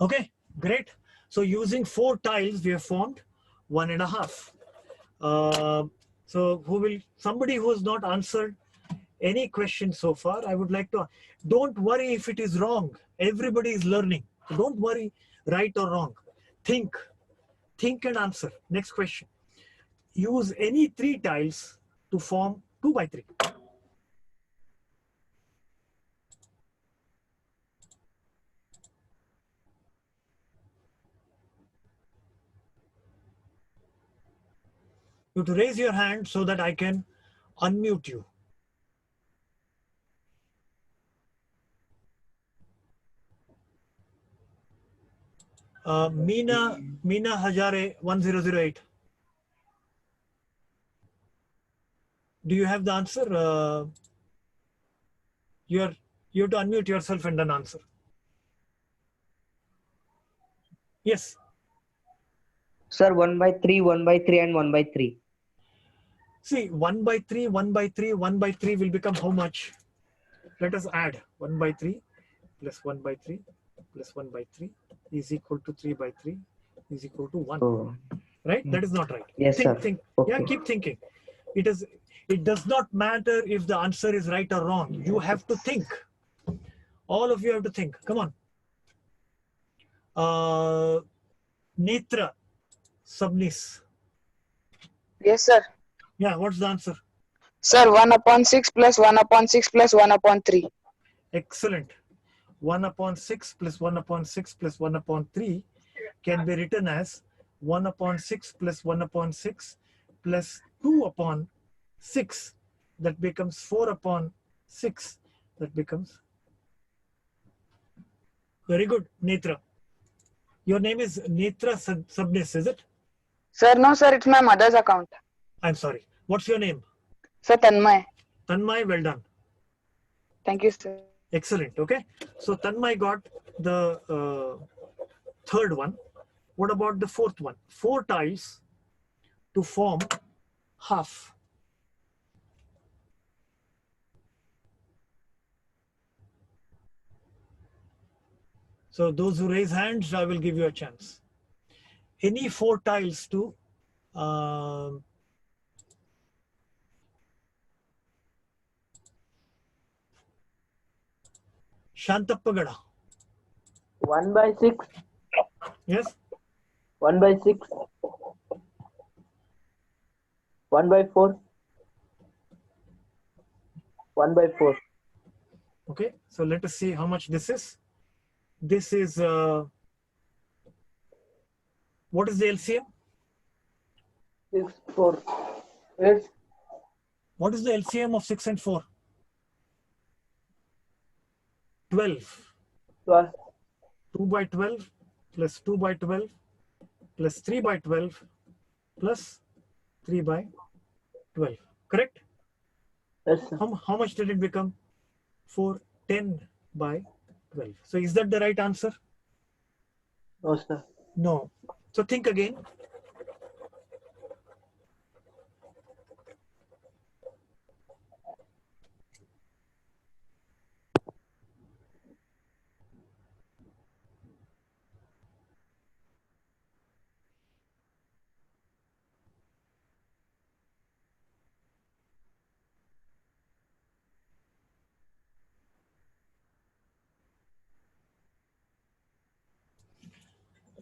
Okay, great. So using 4 tiles, we have formed 1.5. So somebody who has not answered any question so far, I would like to, don't worry if it is wrong. Everybody is learning. So don't worry, right or wrong. Think and answer. Next question. Use any 3 tiles to form 2 by 3. You have to raise your hand so that I can unmute you. Meena Hajare 1008. Do you have the answer? You have to unmute yourself and then answer. Yes. Sir, 1 by 3, 1 by 3 and 1 by 3. See, 1 by 3, 1 by 3, 1 by 3 will become how much? Let us add 1 by 3 plus 1 by 3 plus 1 by 3 is equal to 3 by 3 is equal to 1. Oh. Right? That is not right. Yes, sir. Think. Okay. Yeah, keep thinking. It does not matter if the answer is right or wrong. You have to think. All of you have to think. Come on. Netra Subnis. Yes, sir. Yeah, what's the answer? Sir, 1 upon 6 plus 1 upon 6 plus 1 upon 3. Excellent. 1 upon 6 plus 1 upon 6 plus 1 upon 3 can be written as 1 upon 6 plus 1 upon 6 plus 2 upon 6. That becomes 4 upon 6. That becomes. Very good, Netra. Your name is Netra Subnis, is it? Sir, no, sir, it's my mother's account. I'm sorry. What's your name? Sir, Tanmay. Tanmay, well done. Thank you, sir. Excellent. Okay. So Tanmay got the third one. What about the fourth one? 4 tiles to form half. So those who raise hands, I will give you a chance. Any 4 tiles to Shantappagada. 1 by 6. Yes. 1 by 6. 1 by 4. 1 by 4. Okay. So let us see how much this is. This is what is the LCM? 6, 4. 8. What is the LCM of 6 and 4? 12. 12. 2 by 12 plus 2 by 12 plus 3 by 12 plus 3 by 12. Correct? Yes, sir. How much did it become? 410 by 12. So is that the right answer? No, sir. No. So think again.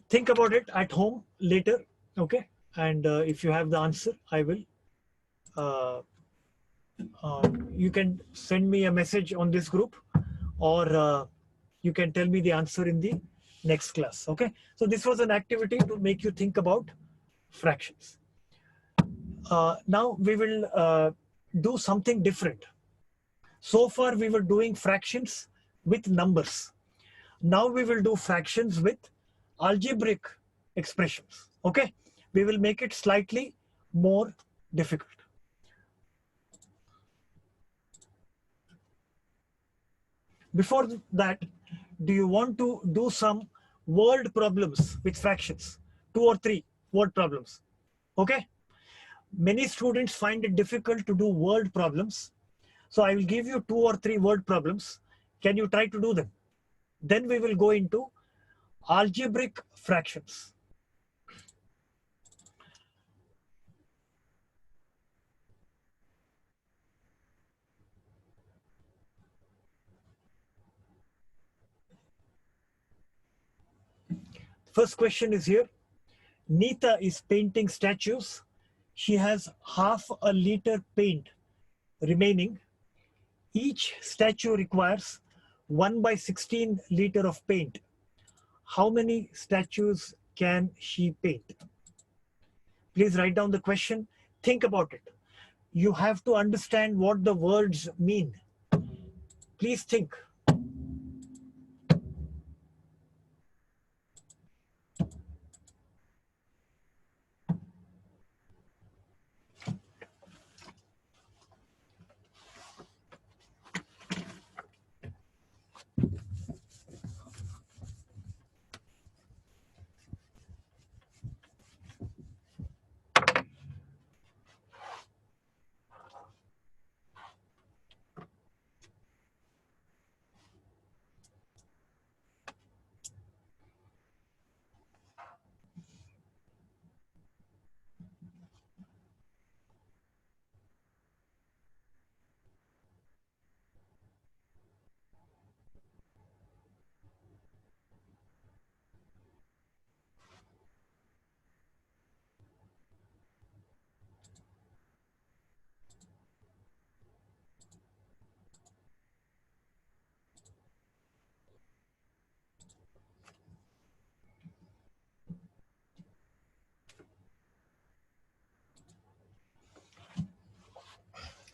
Think about it at home later, okay? And if you have the answer, I will. You can send me a message on this group, or you can tell me the answer in the next class, okay? So this was an activity to make you think about fractions. Now we will do something different. So far we were doing fractions with numbers. Now we will do fractions with algebraic expressions. Okay, we will make it slightly more difficult. Before that, do you want to do some word problems with fractions? 2 or 3 word problems. Okay, many students find it difficult to do word problems. So I will give you 2 or 3 word problems. Can you try to do them? Then we will go into algebraic fractions. First question is here. Neeta is painting statues. She has half a liter paint remaining. Each statue requires 1 by 16 liter of paint. How many statues can she paint? Please write down the question. Think about it. You have to understand what the words mean. Please think.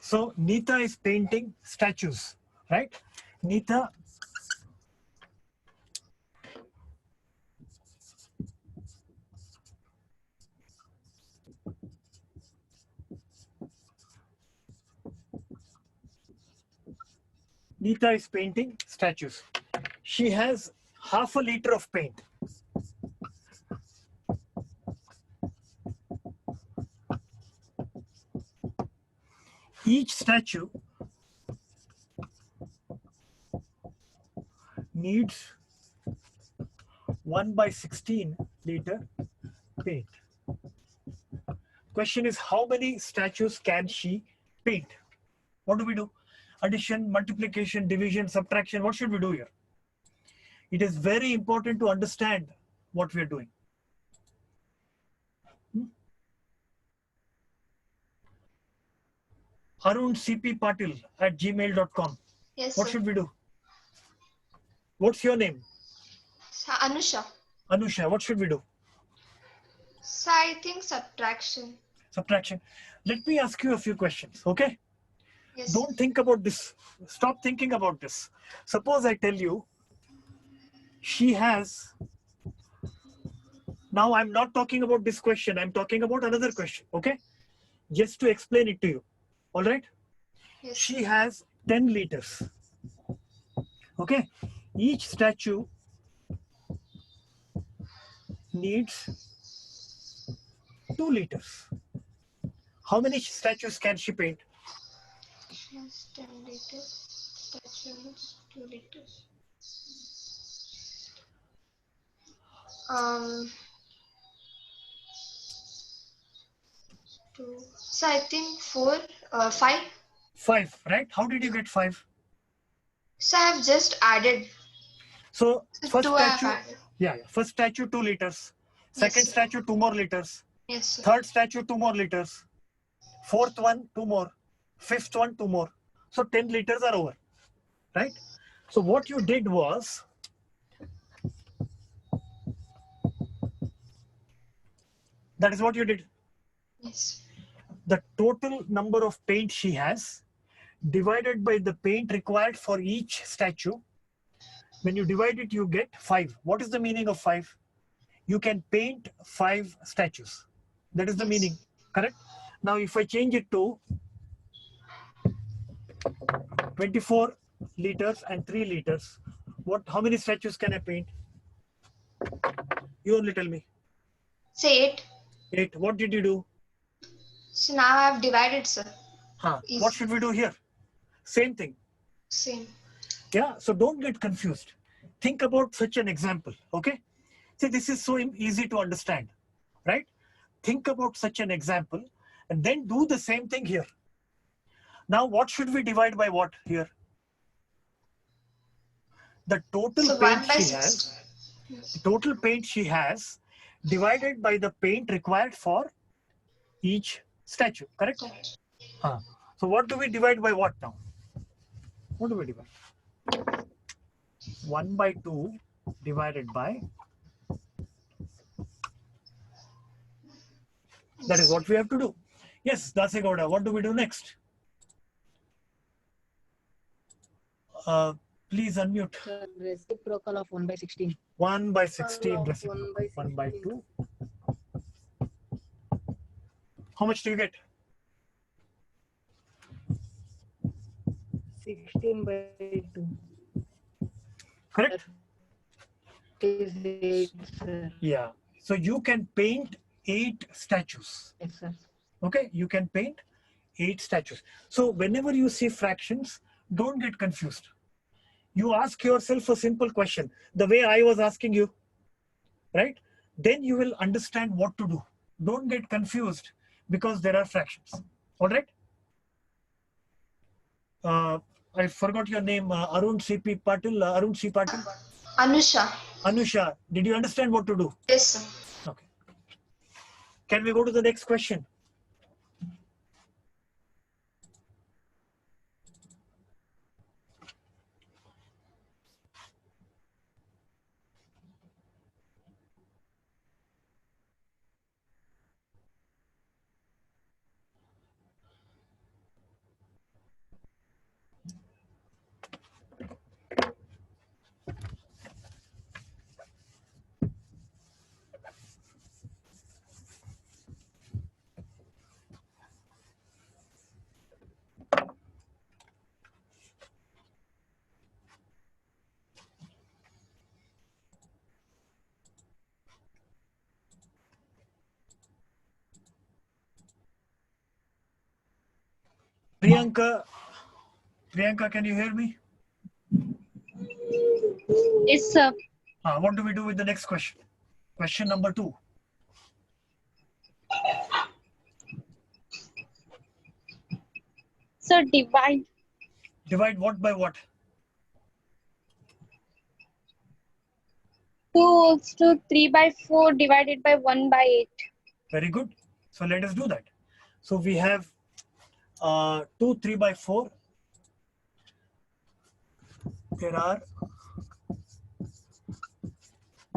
So Neeta is painting statues, right? Neeta is painting statues. She has half a liter of paint. Each statue needs 1 by 16 liter paint. Question is, how many statues can she paint? What do we do? Addition, multiplication, division, subtraction. What should we do here? It is very important to understand what we are doing? arun.cp.patil@gmail.com. Yes, What sir. should we do? What's your name? Anusha. Anusha, what should we do? So I think subtraction. Subtraction. Let me ask you a few questions, okay? Yes. Don't think about this. Stop thinking about this. Suppose I tell you, she has, now I'm not talking about this question, I'm talking about another question, okay? Just to explain it to you, all right? Yes. She has 10 liters, okay? Each statue needs 2 liters. How many statues can she paint? She has 10 liters. Statue needs 2 liters. Two. So I think 4, 5. 5, right? How did you get 5? So I have just added. So So first 2 I have statue, added. yeah, first statue 2 liters. Second sir. statue 2 more liters. Yes, sir. Third statue 2 more liters. Fourth one 2 more. Fifth one 2 more. So 10 liters are over, right? So what you did was, that is what you did. Yes. The total number of paint she has divided by the paint required for each statue. When you divide it, you get 5. What is the meaning of 5? You can paint 5 statues. That is the meaning, correct? Now, if I change it to 24 liters and 3 liters, how many statues can I paint? You only tell me. Say 8. 8. What did you do? So now I have divided, sir. What should we do here? Same thing. Same. Yeah, so don't get confused. Think about such an example, okay? See, this is so easy to understand, right? Think about such an example and then do the same thing here. Now, what should we divide by what here? The total So paint 1 by she 6. has, the total paint she has divided by the paint required for each statue, correct? So what do we divide by what now? What do we divide? 1 by 2 divided by, that is what we have to do. Yes, Dasegowda, what do we do next? Please unmute. Reciprocal of 1 by 16. 1 by 16 reciprocal. 1 by 2. How much do you get? 16 by 2. Correct? Is 8, sir. Yeah. So you can paint 8 statues. Yes, sir. Okay, you can paint 8 statues. So whenever you see fractions, don't get confused. You ask yourself a simple question, the way I was asking you, right? Then you will understand what to do. Don't get confused because there are fractions. All right? I forgot your name, Arun C.P. Patil. Arun C. Patil? Anusha. Anusha, did you understand what to do? Yes, sir. Okay. Can we go to the next question? Priyanka, can you hear me? Yes, sir. What do we do with the next question? Question number 2. So divide. Divide what by what? 2 equals to 3 by 4 divided by 1 by 8. Very good. So let us do that. So we have 2 3 by 4. There are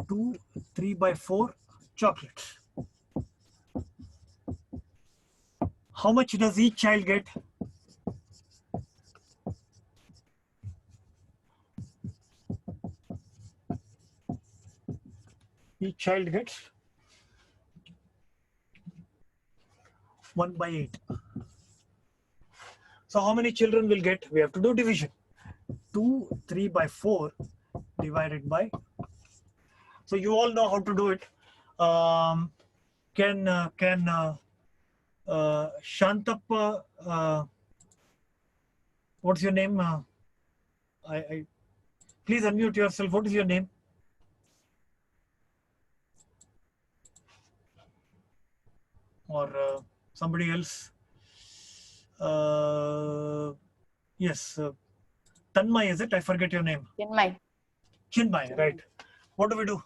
2 3 by 4 chocolates. How much does each child get? Each child gets 1 by 8. So how many children will get? We have to do division. 2 3 by 4 divided by. So you all know how to do it. Can Shantappa, what's your name? Please unmute yourself. What is your name? Or somebody else? Yes, Tanmay, is it? I forget your name. Chinmay. Chinmay, right. What do we do?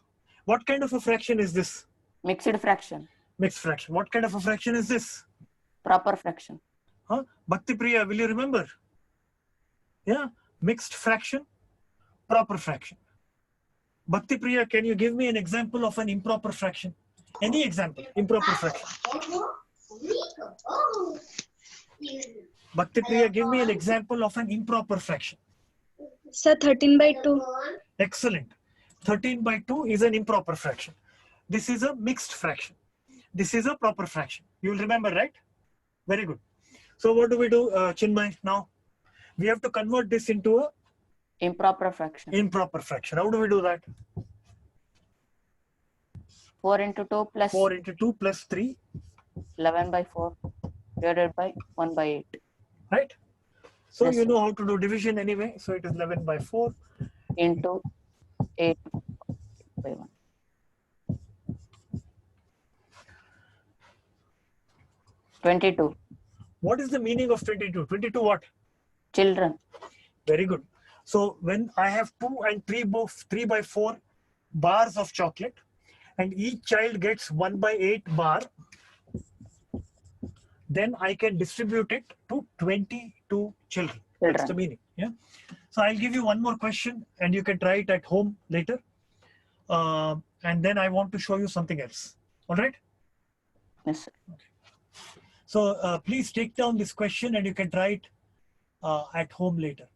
What kind of a fraction is this? Mixed fraction. Mixed fraction. What kind of a fraction is this? Proper fraction. Huh? Bhakti Priya, will you remember? Yeah, mixed fraction, proper fraction. Bhakti Priya, can you give me an example of an improper fraction? Any example, improper fraction. Bhakti Priya, give me an example of an improper fraction. Sir, 13 by 2. Excellent. 13 by 2 is an improper fraction. This is a mixed fraction. This is a proper fraction. You will remember, right? Very good. So what do we do, Chinmay, now? We have to convert this into a improper fraction. Improper fraction. How do we do that? 4 into 2 plus 4 into 2 plus 3. 11 by 4 divided by 1 by 8. Right? So Yes, you sir. know how to do division anyway. So it is 11 by 4. Into 8 by 1. $22. What is the meaning of 22? 22 what? Children. Very good. So when I have 2 and 3 by 4 bars of chocolate and each child gets 1 by 8 bar, then I can distribute it to 22 children. That's the meaning. Yeah. So I'll give you one more question and you can try it at home later. And then I want to show you something else. All right? Yes, sir. Okay. So please take down this question and you can try it at home later.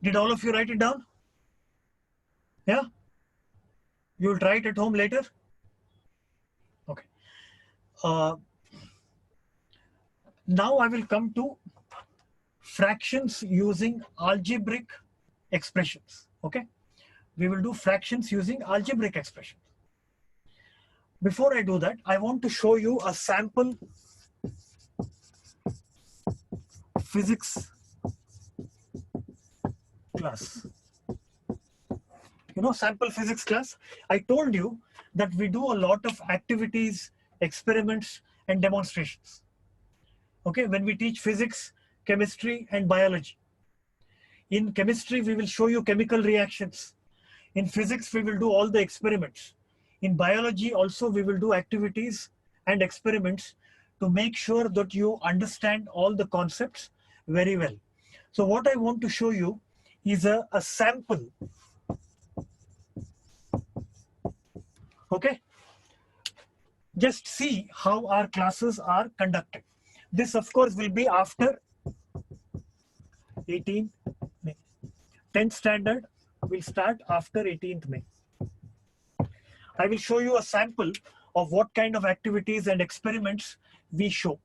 Did all of you write it down? Yeah? You will try it at home later? Okay. Now I will come to fractions using algebraic expressions. Okay? We will do fractions using algebraic expressions. Before I do that, I want to show you a sample physics class. You know, sample physics class. I told you that we do a lot of activities, experiments, and demonstrations. Okay, when we teach physics, chemistry, and biology. In chemistry, we will show you chemical reactions. In physics, we will do all the experiments. In biology, also, we will do activities and experiments to make sure that you understand all the concepts very well. So what I want to show you is a sample Okay. Just see how our classes are conducted. This, of course, will be after 18th May. 10th standard will start after 18th May. I will show you a sample of what kind of activities and experiments we show.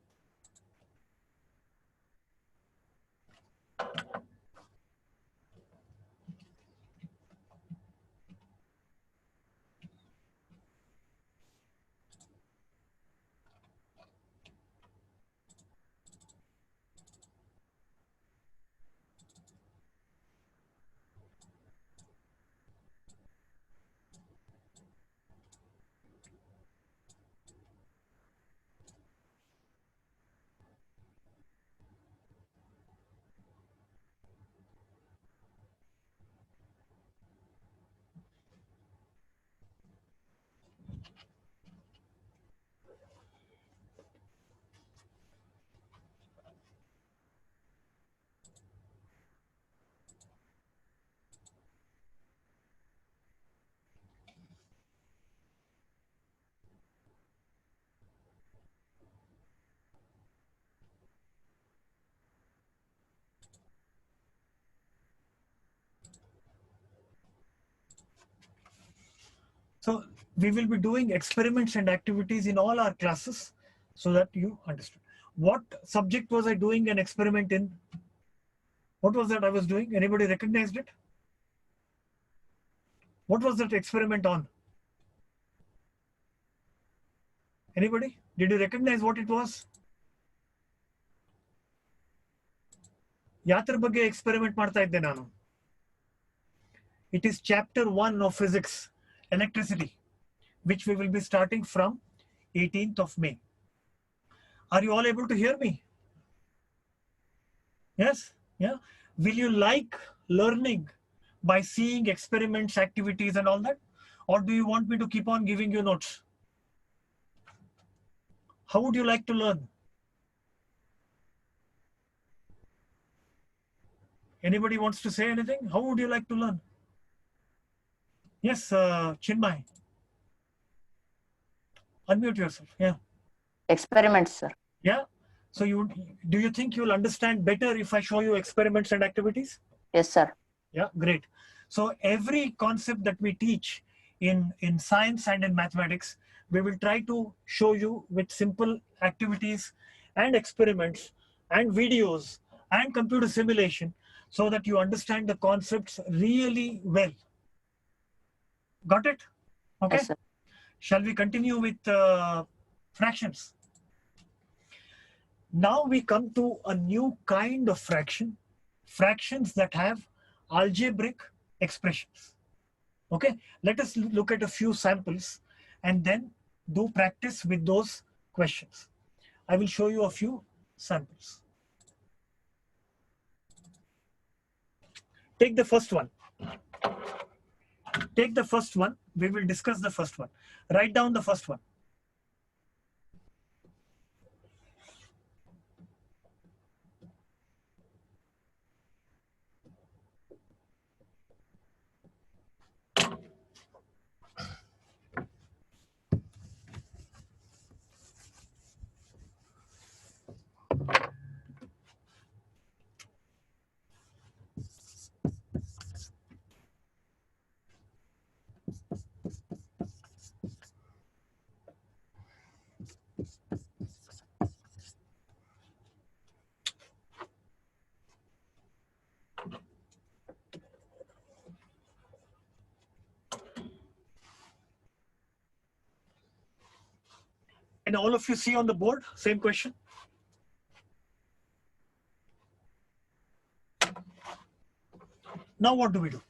So we will be doing experiments and activities in all our classes so that you understand. What subject was I doing an experiment in? What was that I was doing? Anybody recognized it? What was that experiment on? Anybody? Did you recognize what it was? ಯಾತ್ರ ಬಗ್ಗೆ experiment ಮಾಡ್ತಾ ಇದ್ದೆ ನಾನು. It is chapter 1 of physics, electricity, which we will be starting from 18th of May. Are you all able to hear me? Yes? Yeah. Will you like learning by seeing experiments, activities and all that? Or do you want me to keep on giving you notes? How would you like to learn? Anybody wants to say anything? How would you like to learn? Yes, Chinmay. Unmute yourself. Yeah. Experiments, sir. Yeah. So do you think you'll understand better if I show you experiments and activities? Yes, sir. Yeah, great. So every concept that we teach in science and in mathematics, we will try to show you with simple activities and experiments and videos and computer simulation so that you understand the concepts really well. Got it? Okay. Yes, sir. Shall we continue with fractions? Now we come to a new kind of fractions that have algebraic expressions. Okay, let us look at a few samples and then do practice with those questions. I will show you a few samples. Take the first one. Take the first one. We will discuss the first one. Write down the first one. And all of you see on the board, same question. Now what do we do?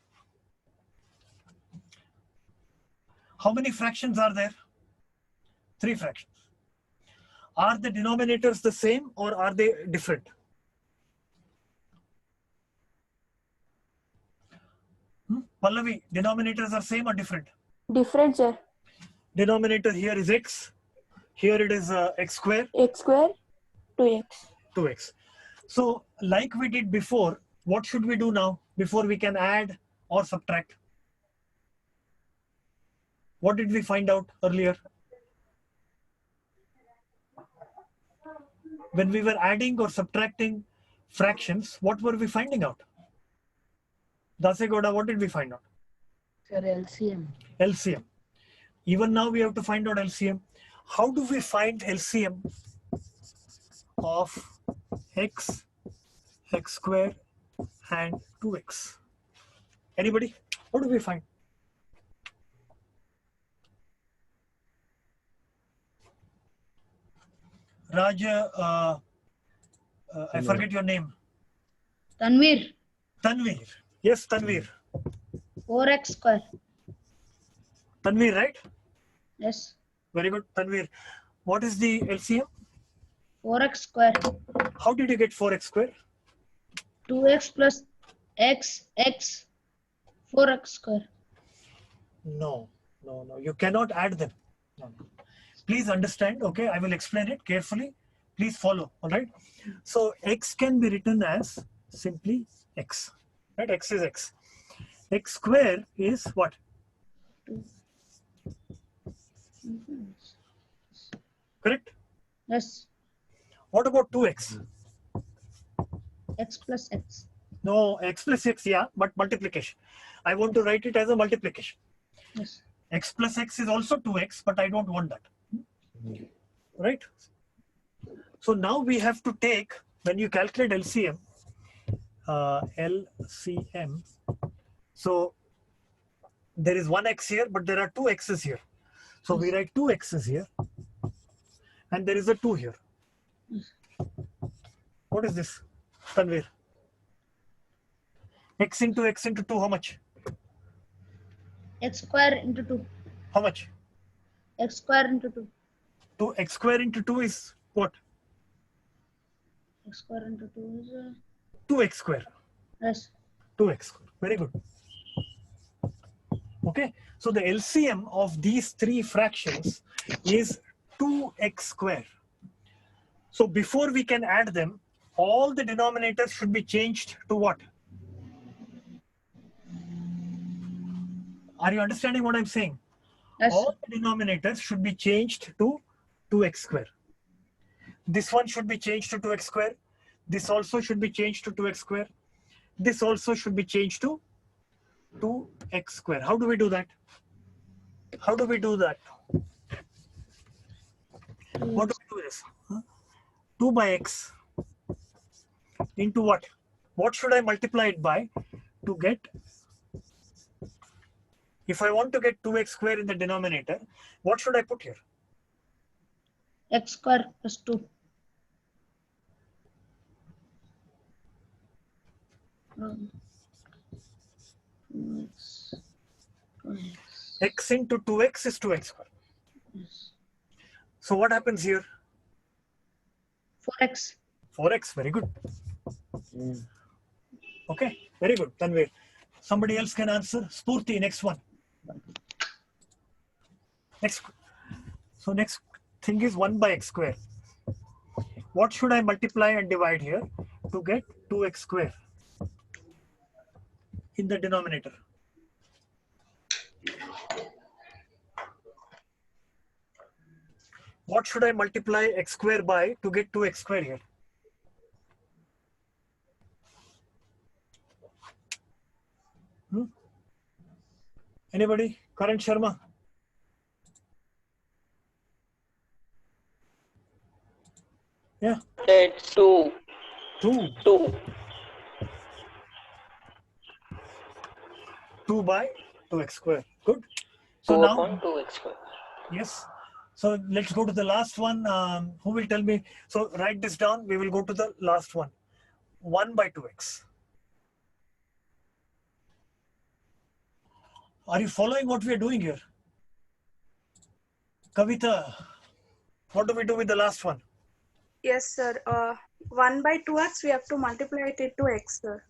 How many fractions are there? 3 fractions. Are the denominators the same or are they different? Pallavi, denominators are same or different? Different, sir. Denominator here is x. Here it is x square. X square, 2x. 2x. So like we did before, what should we do now before we can add or subtract? What did we find out earlier? When we were adding or subtracting fractions, what were we finding out? Dasegoda, what did we find out? Sir, LCM. LCM. Even now we have to find out LCM. How do we find LCM of x, x square and 2x? Anybody? What do we find? Raja, I forget your name. Tanvir. Tanvir. Yes, Tanvir. 4x square. Tanvir, right? Yes. Very good, Tanvir. What is the LCM? 4x square. How did you get 4x square? 2x plus x, 4x square. No. You cannot add them. No. Please understand, okay? I will explain it carefully. Please follow, all right? So x can be written as simply x, right? X is x. X square is what? Correct? Yes. What about 2x? X plus x. No, x plus x, yeah, but multiplication. I want to write it as a multiplication. Yes. X plus x is also 2x, but I don't want that. Right? So now we have to take, when you calculate LCM, LCM, so there is one x here, but there are two x's here. So we write two x's here, and there is a 2 here. What is this, Tanvir? X into 2, how much? X square into 2. How much? X square into 2. 2x square into 2 is what? X square into 2 is 2x square. yes. 2x square. Very good. Okay. So the LCM of these three fractions is 2x square. So before we can add them, all the denominators should be changed to what? Are you understanding what I'm saying? Yes. All the denominators should be changed to 2x square. This one should be changed to 2x square. This also should be changed to 2x square. This also should be changed to 2x square. How do we do that? How do we do that? What do we do this? 2 by x into what? What should I multiply it by to get? If I want to get 2x square in the denominator, what should I put here? X square plus 2. X into 2x is 2x square. Yes. So what happens here? 4x. 4x, very good. Okay, very good. Tanvir. Somebody else can answer. Spurti, next one. Next. So next thing is 1 by x square. What should I multiply and divide here to get 2x square in the denominator? What should I multiply x square by to get 2x square here? Anybody? Karan Sharma? Yeah. It's 2. 2. 2. 2 by 2x square. Good. 2 So now, upon 2x square. yes. So let's go to the last one. Who will tell me? So write this down. We will go to the last one. 1 by 2x. Are you following what we are doing here? Kavita, what do we do with the last one? Yes, sir. 1 by 2x, we have to multiply it into x, sir.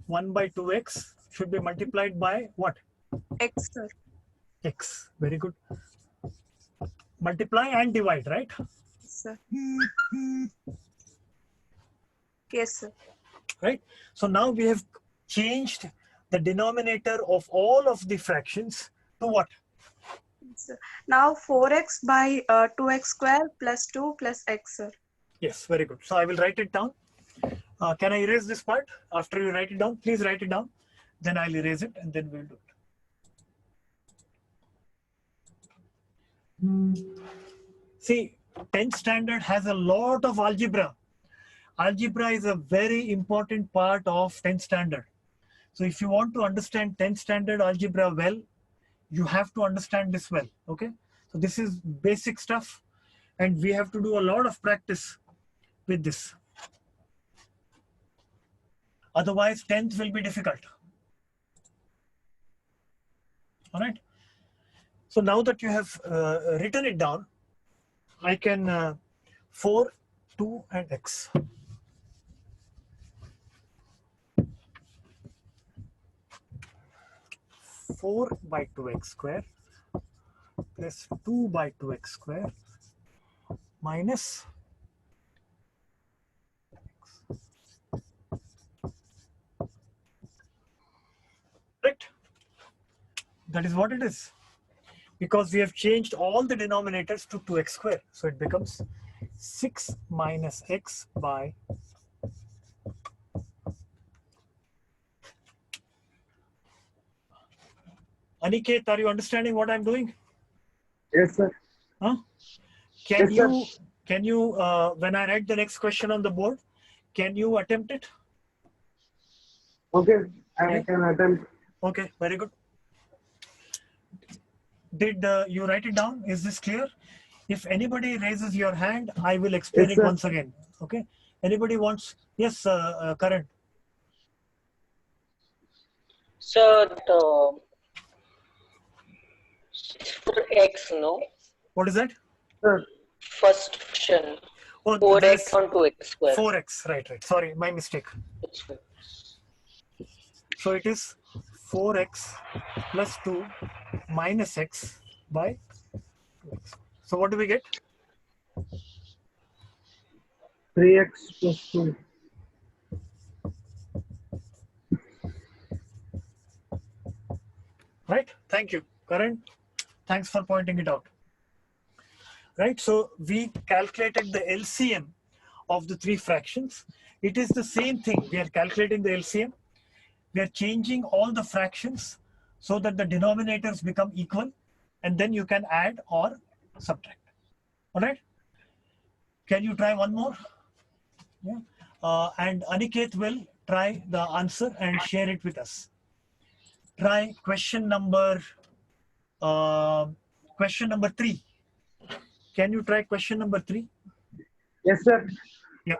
1 by 2x should be multiplied by what? X, sir. X. Very good. Multiply and divide, right? Sir. Yes, sir. Right. So now we have changed the denominator of all of the fractions to what? So now 4x by 2x square plus 2 plus x, sir. Yes, very good. So I will write it down. Can I erase this part after you write it down? Please write it down. Then I'll erase it and then we'll do it. See, 10th standard has a lot of algebra. Algebra is a very important part of 10th standard. So if you want to understand 10th standard algebra well, you have to understand this well, okay? So this is basic stuff and we have to do a lot of practice with this. Otherwise, 10th will be difficult. All right. So now that you have written it down, I can 4, 2 and x. Four by 2x square plus 2 by 2x square minus right. That is what it is. Because we have changed all the denominators to 2x square. So it becomes 6 minus x by Aniket, are you understanding what I'm doing? Yes, sir. Huh? Can Yes, you when I write the next question on the board, can you attempt it? Okay, I Yeah. can attempt. Okay, very good. Did you write it down? Is this clear? If anybody raises your hand, I will explain Yes, it sir. once again. Okay. Anybody wants? Yes, Karan. So the for x, no? What is that? Sir. First fraction. Oh, 4x on 2x square. 4x. Right. Sorry, my mistake. So it is 4x plus 2 minus x by 2x. So what do we get? 3x plus 2. Right. Thank you, Karan. Thanks for pointing it out. Right. So we calculated the LCM of the three fractions. It is the same thing. We are calculating the LCM. We are changing all the fractions so that the denominators become equal, and then you can add or subtract. All right. Can you try one more? Yeah. And Aniket will try the answer and share it with us. Try question number 3. Can you try question number 3? Yes, sir. Yeah.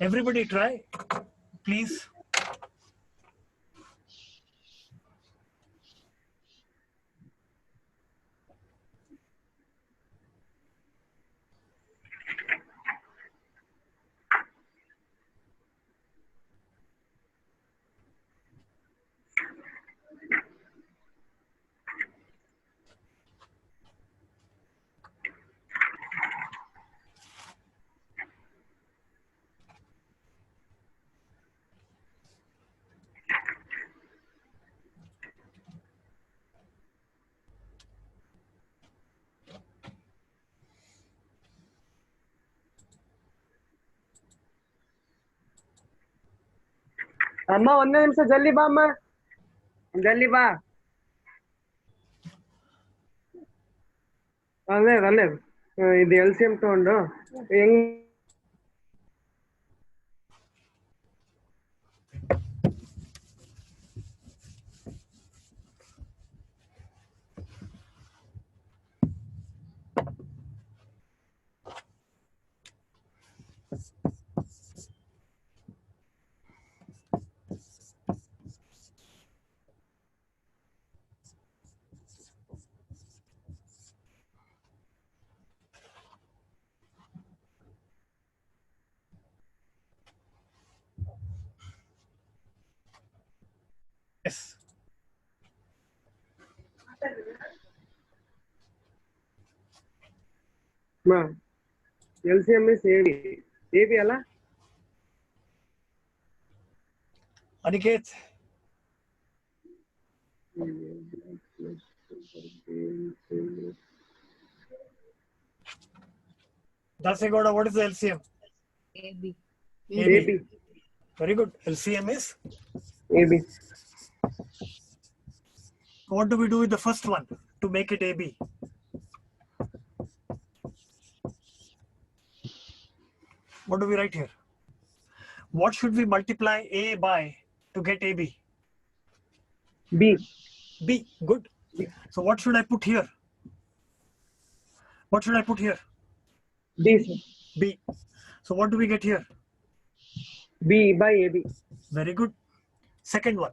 Everybody try, please. ಅಮ್ಮ ಒಂದೇ ನಿಮಿಷ ಜಲ್ದಿ ಬಾ ಅಮ್ಮ ಜಲ್ದಿ ಬಾ ಅಲ್ಲೇ ಇದು LCM ತಗೊಂಡು ಹೆಂಗ್ Yes. Ma, LCM is AB. AB ಅಲ್ಲ Aniket. Dasegoda, what is the LCM? AB. AB. Very good. LCM is? AB. What do we do with the first one to make it AB? What do we write here? What should we multiply A by to get AB? B. B. Good. So what should I put here? What should I put here? B, sir. B. So what do we get here? B by AB. Very good. Second one.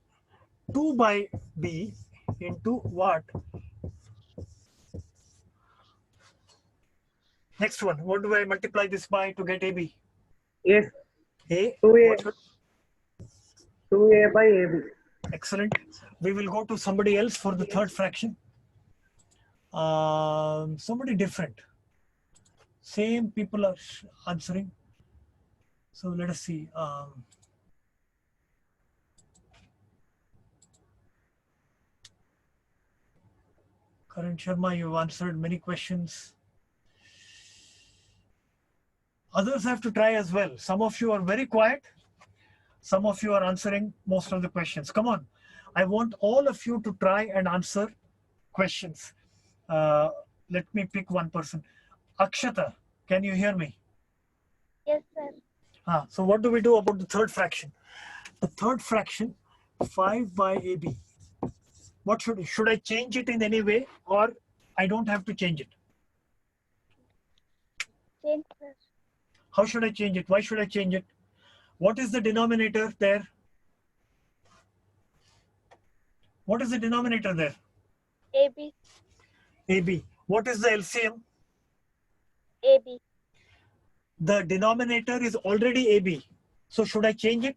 2 by B into what? Next one. What do I multiply this by to get AB? Yes. A. 2A. What should- 2A by AB. Excellent. We will go to somebody else for the third fraction. Somebody different. Same people are answering. So let us see. Karan Sharma, you've answered many questions. Others have to try as well. Some of you are very quiet. Some of you are answering most of the questions. Come on. I want all of you to try and answer questions. Let me pick one person. Akshata, can you hear me? Yes, sir. So what do we do about the third fraction? The third fraction, 5 by AB. What should I change it in any way, or I don't have to change it? Change, sir. How should I change it? Why should I change it? What is the denominator there? What is the denominator there? AB. AB. What is the LCM? AB. The denominator is already AB. So should I change it?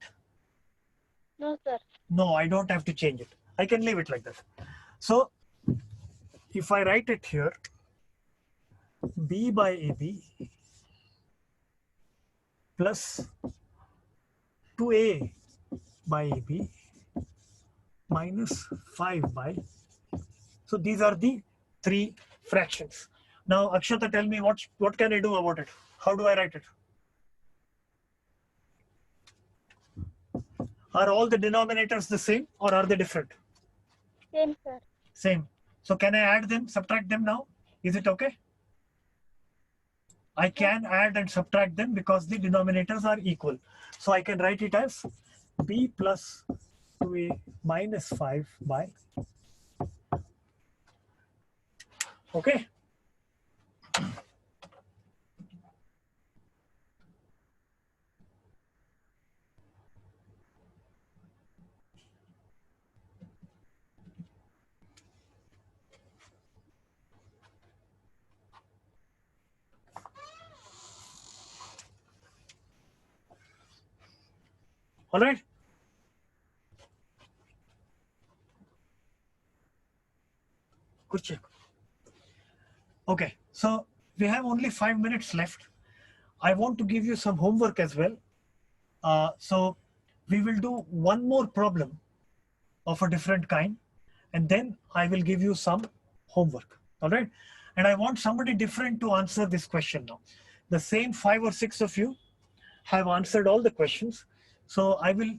No, sir. No, I don't have to change it. I can leave it like that. So if I write it here, B by AB plus 2A by AB minus 5 by. So these are the three fractions. Now, Akshata, tell me what can I do about it? How do I write it? Are all the denominators the same or are they different? Same, sir. Same. So can I add them, subtract them now? Is it okay? I can add and subtract them because the denominators are equal. So I can write it as B plus 2A minus 5 by. Okay. All right. Good check. Okay, so we have only 5 minutes left. I want to give you some homework as well. So we will do one more problem of a different kind, and then I will give you some homework. All right. And I want somebody different to answer this question now. The same 5 or 6 of you have answered all the questions. So I will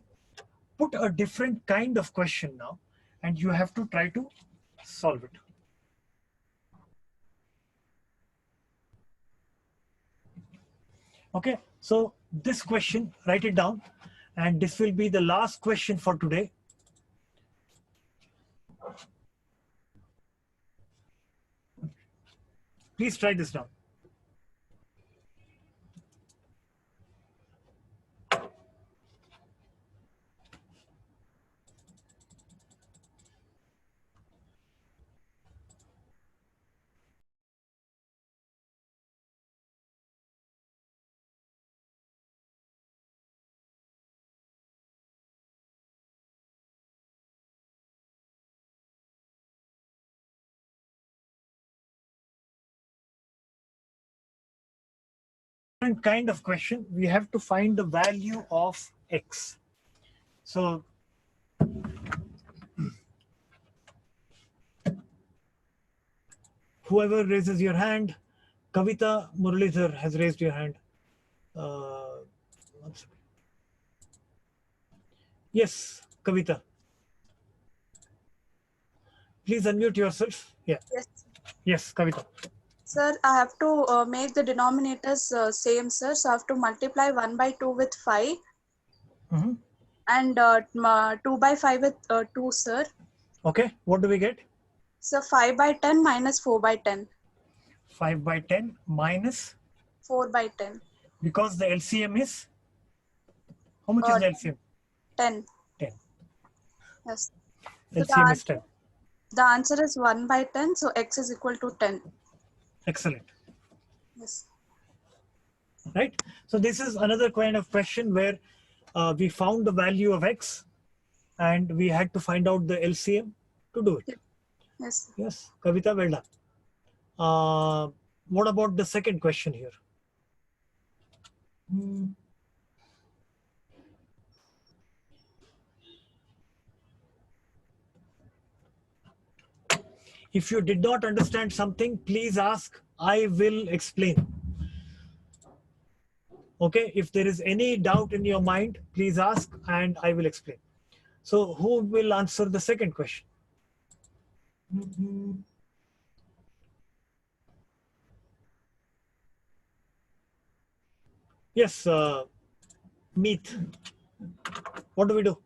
put a different kind of question now, and you have to try to solve it. Okay, so this question, write it down, and this will be the last question for today. Please try this down. Different kind of question. We have to find the value of x. So Whoever raises your hand, Kavita Muralidhar has raised your hand. One second. Yes, Kavita. Please unmute yourself. Yeah. Yes. Yes, Kavita. Sir, I have to make the denominators same, sir. So I have to multiply 1 by 2 with 5 Mm-hmm. and 2 by 5 with 2, sir. Okay, what do we get? So 5 by 10 minus 4 by 10. 5 by 10 minus? 4 by 10. Because the LCM is? How much is the LCM? 10. 10. Yes. So LCM is 10. the answer is 1 by 10. So x is equal to 10. Excellent. Yes. Right? So this is another kind of question where we found the value of x and we had to find out the LCM to do it. Yes. Yes, Kavita, well done. What about the second question here? If you did not understand something, please ask. I will explain. Okay, if there is any doubt in your mind, please ask and I will explain. So who will answer the second question? Yes, Meet. What do we do?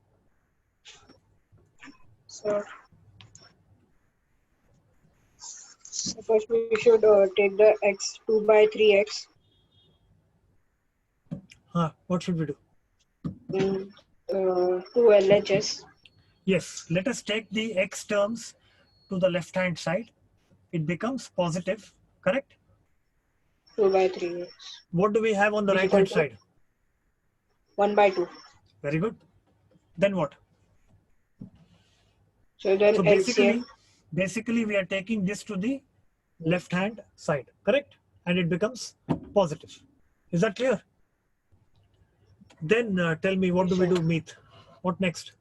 So first we should take the x 2 by 3x. What should we do? To LHS. Yes, let us take the x terms to the left hand side. It becomes positive, correct? 2 by 3x. What do we have on the right hand side? 1 by 2. Very good. Then what? So then So LCM. basically we are taking this to the left hand side, correct? And it becomes positive. Is that clear? Then tell me, what do we do, Meet? What next?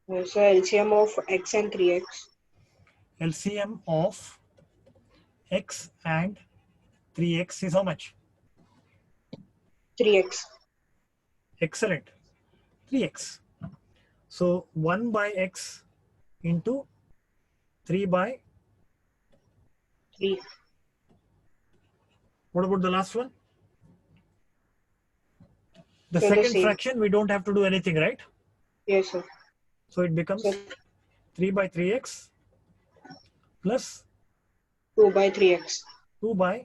So LCM of x and 3x. LCM of x and 3x is how much? 3x. Excellent. 3x. So 1 by x into 3 by 3. What about the last one? The So the second same. fraction, we don't have to do anything, right? Yes, sir. So it becomes 3 by 3x plus 2 by 3x. 2 by,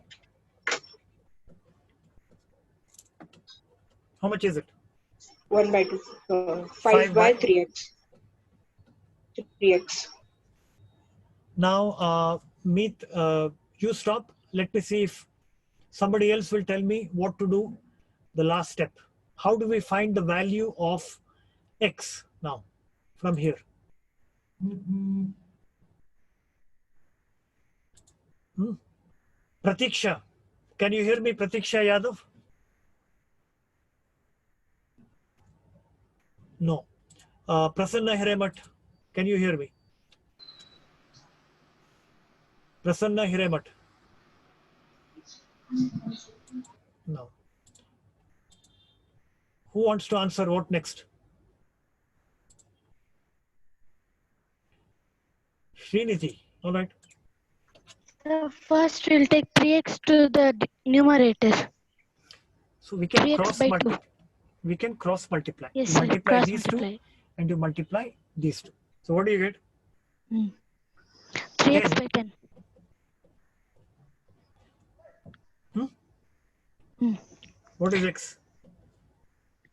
how much is it? 1 by 2. 5 by 3x. 3x. Now, Meet, you stop. Let me see if somebody else will tell me what to do the last step. How do we find the value of x now from here? Pratiksha. Can you hear me, Pratiksha Yadav? No. Prasanna Hiremat. Can you hear me? Prasanna Hiremat. No. Who wants to answer what next? Srinidhi. All right. So first we'll take 3x to the numerator. So we can 3x cross by multiply. 2. We can cross multiply. Yes, You sir. multiply Cross these multiply. two and you multiply these two. So what do you get? 3x by 10. What is x?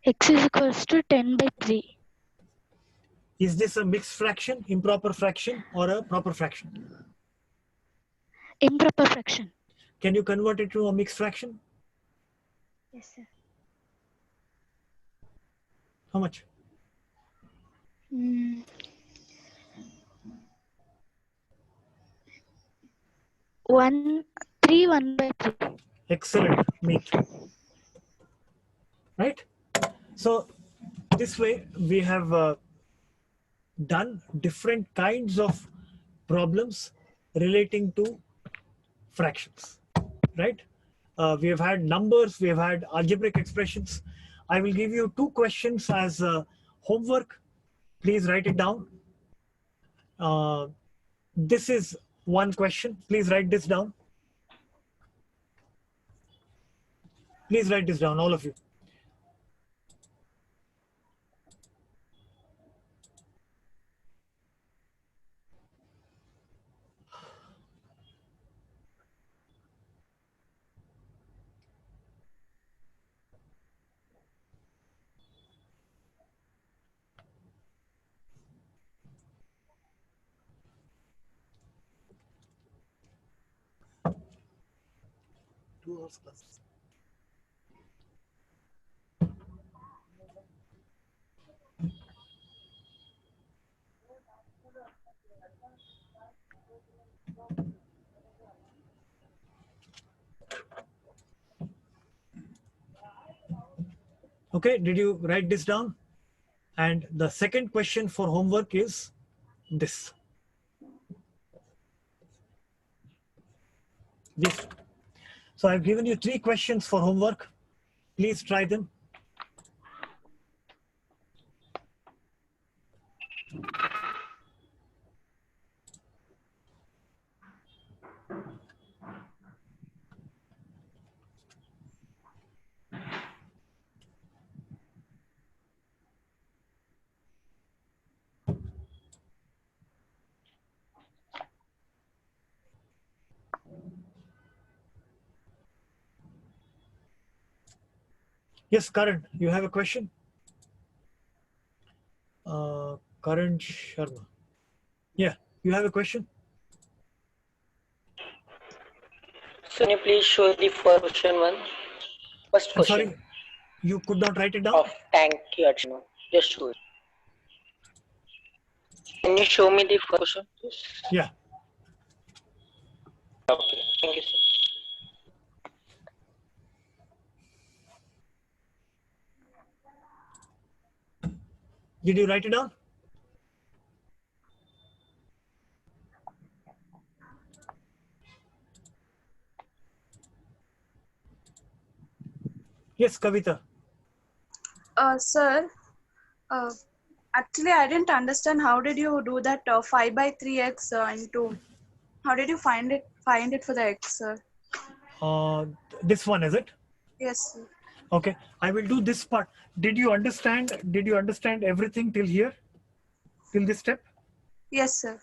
X is equals to 10 by 3. Is this a mixed fraction, improper fraction, or a proper fraction? Improper fraction. Can you convert it to a mixed fraction? Yes, sir. How much? 1 by 3. Excellent. Meet. Right? So this way we have done different kinds of problems relating to fractions, right? We have had numbers, we have had algebraic expressions. I will give you 2 questions as homework. Please write it down. This is one question. Please write this down. Please write this down, all of you. Okay, did you write this down? And the second question for homework is this. This. So I've given you 3 questions for homework. Please try them. Yes, Karan, you have a question? Karan Sharma. Yeah, you have a question? So can you please show the first question one? First I'm question. sorry, you could not write it down? Of thank you, Archana. Just show it. Can you show me the first question, please? Yeah. Okay, thank you, sir. Did you write it down? Yes, Kavita. Sir, actually, I didn't understand how did you do that 5 by 3x into, how did you find it for the x, sir? This one, is it? Yes, sir. Okay, I will do this part. Did you understand everything till here? Till this step? Yes, sir.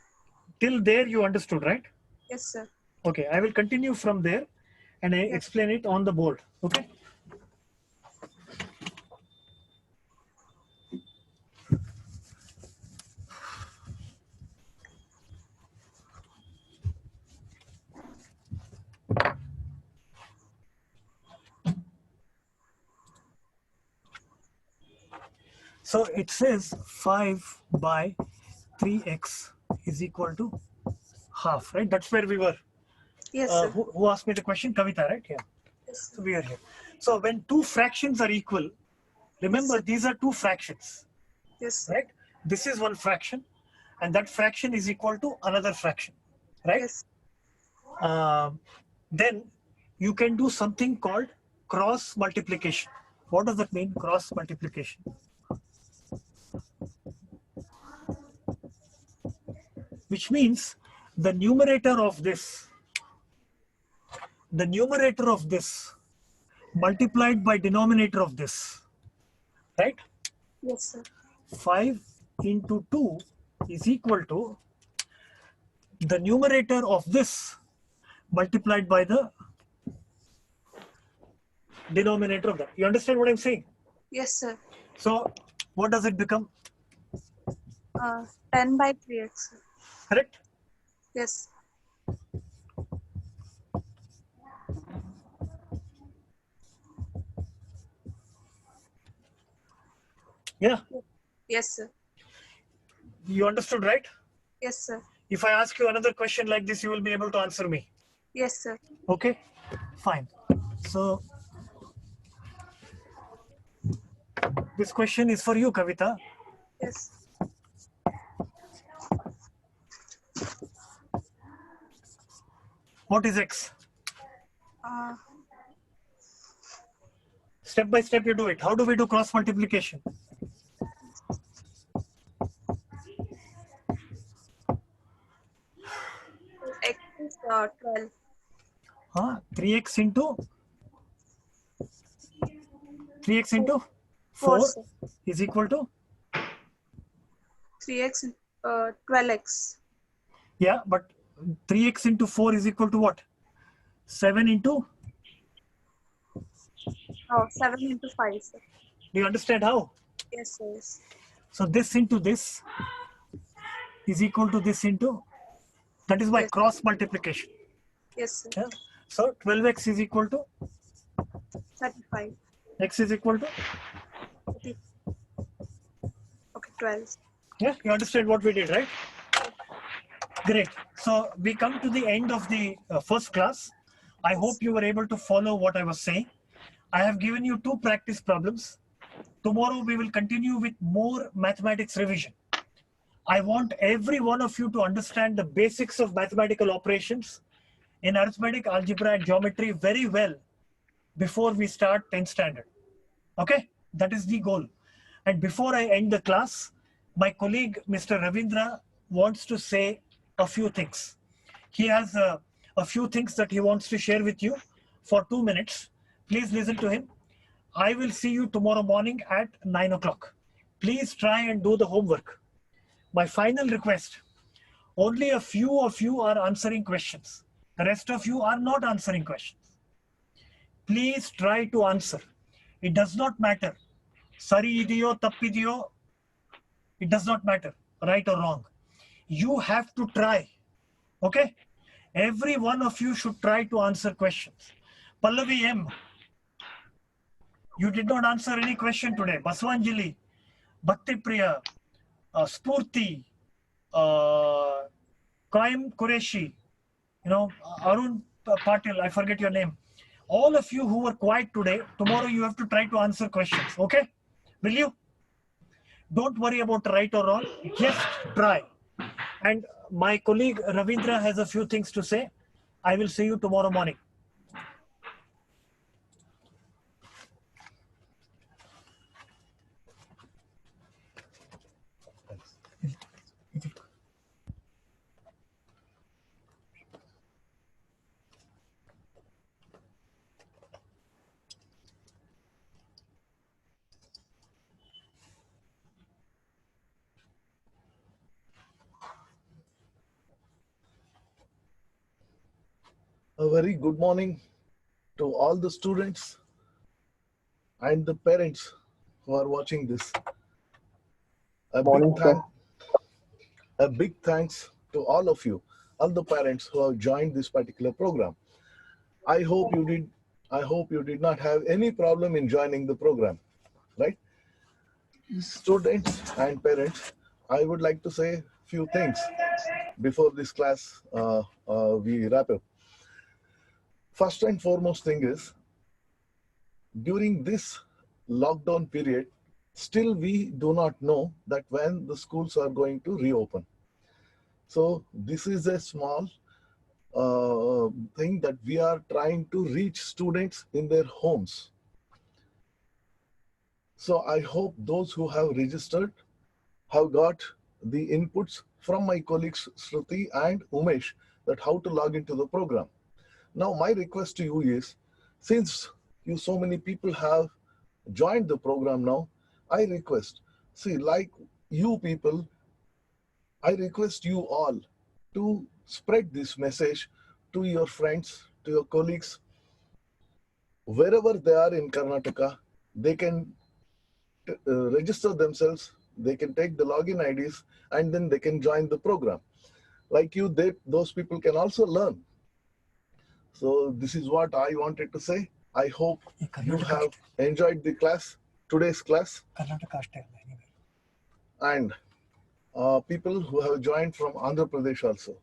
Till there you understood, right? Yes, sir. Okay, I will continue from there and I explain it on the board. Okay. So it says 5 by 3x is equal to half, right? That's where we were. Yes, sir. Who asked me the question? Kavita, right? Yeah. Yes, So we are here. So when 2 fractions are equal, remember these are 2 fractions, yes, right? This is one fraction and that fraction is equal to another fraction, right? Yes. Then you can do something called cross multiplication. What does that mean, cross multiplication? Which means the numerator of this multiplied by denominator of this, right? Yes, sir. 5 into 2 is equal to the numerator of this multiplied by the denominator of that. You understand what I'm saying? Yes, sir. So what does it become? 10 by 3x. Sir. Correct? Yes. Yeah. Yes, sir. You understood, right? Yes, sir. If I ask you another question like this, you will be able to answer me. Yes, sir. Okay, fine. So this question is for you, Kavita. Yes. What is x? Uh, Step by step you do it. How do we do cross multiplication? X is 12. 3x into 4 4, sir. is equal to 3x, 12x. yeah, but 3x into 4 is equal to what? 7 into. Oh, 7 into 5, sir. Do you understand how? Yes, sir. Yes. So this into this is equal to this into. That is by Yes. cross multiplication. Yes, sir. Yeah. So 12x is equal to 35. x is equal to. 30. Okay, 12. Yeah, you understand what we did, right? Great. So we come to the end of the first class. I hope you were able to follow what I was saying. I have given you 2 practice problems. Tomorrow we will continue with more mathematics revision. I want every one of you to understand the basics of mathematical operations in arithmetic, algebra, and geometry very well before we start 10th standard. Okay, that is the goal. And before I end the class, my colleague Mr. Ravindra wants to say a few things. He has a few things that he wants to share with you for 2 minutes. Please listen to him. I will see you tomorrow morning at 9 o'clock. Please try and do the homework. My final request, only a few of you are answering questions. The rest of you are not answering questions. Please try to answer. It does not matter. Sari idiyo, tappidiyo, it does not matter, right or wrong. You have to try. Okay? Every one of you should try to answer questions. Pallavi M, you did not answer any question today. Baswanjali, Bhakti Priya, Spurti, Qaim Qureshi, Arun Patil, I forget your name. All of you who were quiet today, tomorrow you have to try to answer questions. Okay? Will you? Don't worry about right or wrong. Just try. And my colleague Ravindra has a few things to say. I will see you tomorrow morning. A very good morning to all the students and the parents who are watching this. A big thanks to all of you, all the parents who have joined this particular program. I hope you did not have any problem in joining the program, right? Students and parents, I would like to say a few things before this class we wrap up. First and foremost thing is, during this lockdown period, still we do not know that when the schools are going to reopen. So this is a small thing that we are trying to reach students in their homes. So I hope those who have registered have got the inputs from my colleagues Shruti and Umesh that how to log into the program. Now my request to you is, since you so many people have joined the program now, I request, see, like you people, I request you all to spread this message to your friends, to your colleagues. Wherever they are in Karnataka, they can register themselves, they can take the login IDs, and then they can join the program. Like you, those people can also learn. So this is what I wanted to say. I hope you have enjoyed the class, today's class. And people who have joined from Andhra Pradesh also,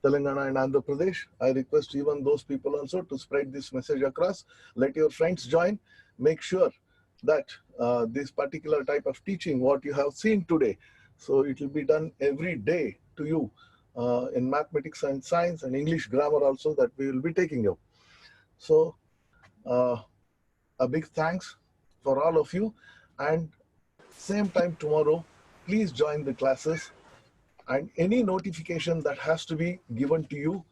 Telangana and Andhra Pradesh, I request even those people also to spread this message across. Let your friends join. Make sure that this particular type of teaching, what you have seen today, so it will be done every day to you. in mathematics and science and English grammar also that we will be taking up. So a big thanks for all of you, and same time tomorrow, please join the classes, and any notification that has to be given to you,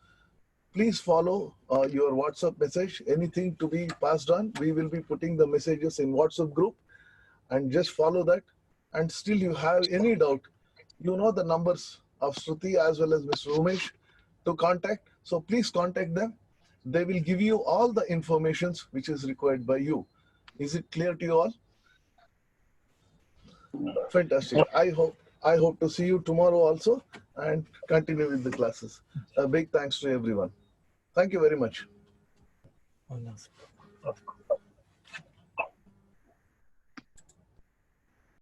please follow your WhatsApp message. Anything to be passed on, we will be putting the messages in WhatsApp group, and just follow that. And still you have any doubt, you know the numbers of Shruti as well as Mr. Umesh to contact. So please contact them. They will give you all the informations which is required by you. Is it clear to you all? Fantastic. I hope to see you tomorrow also and continue with the classes. A big thanks to everyone. Thank you very much. Oh, no.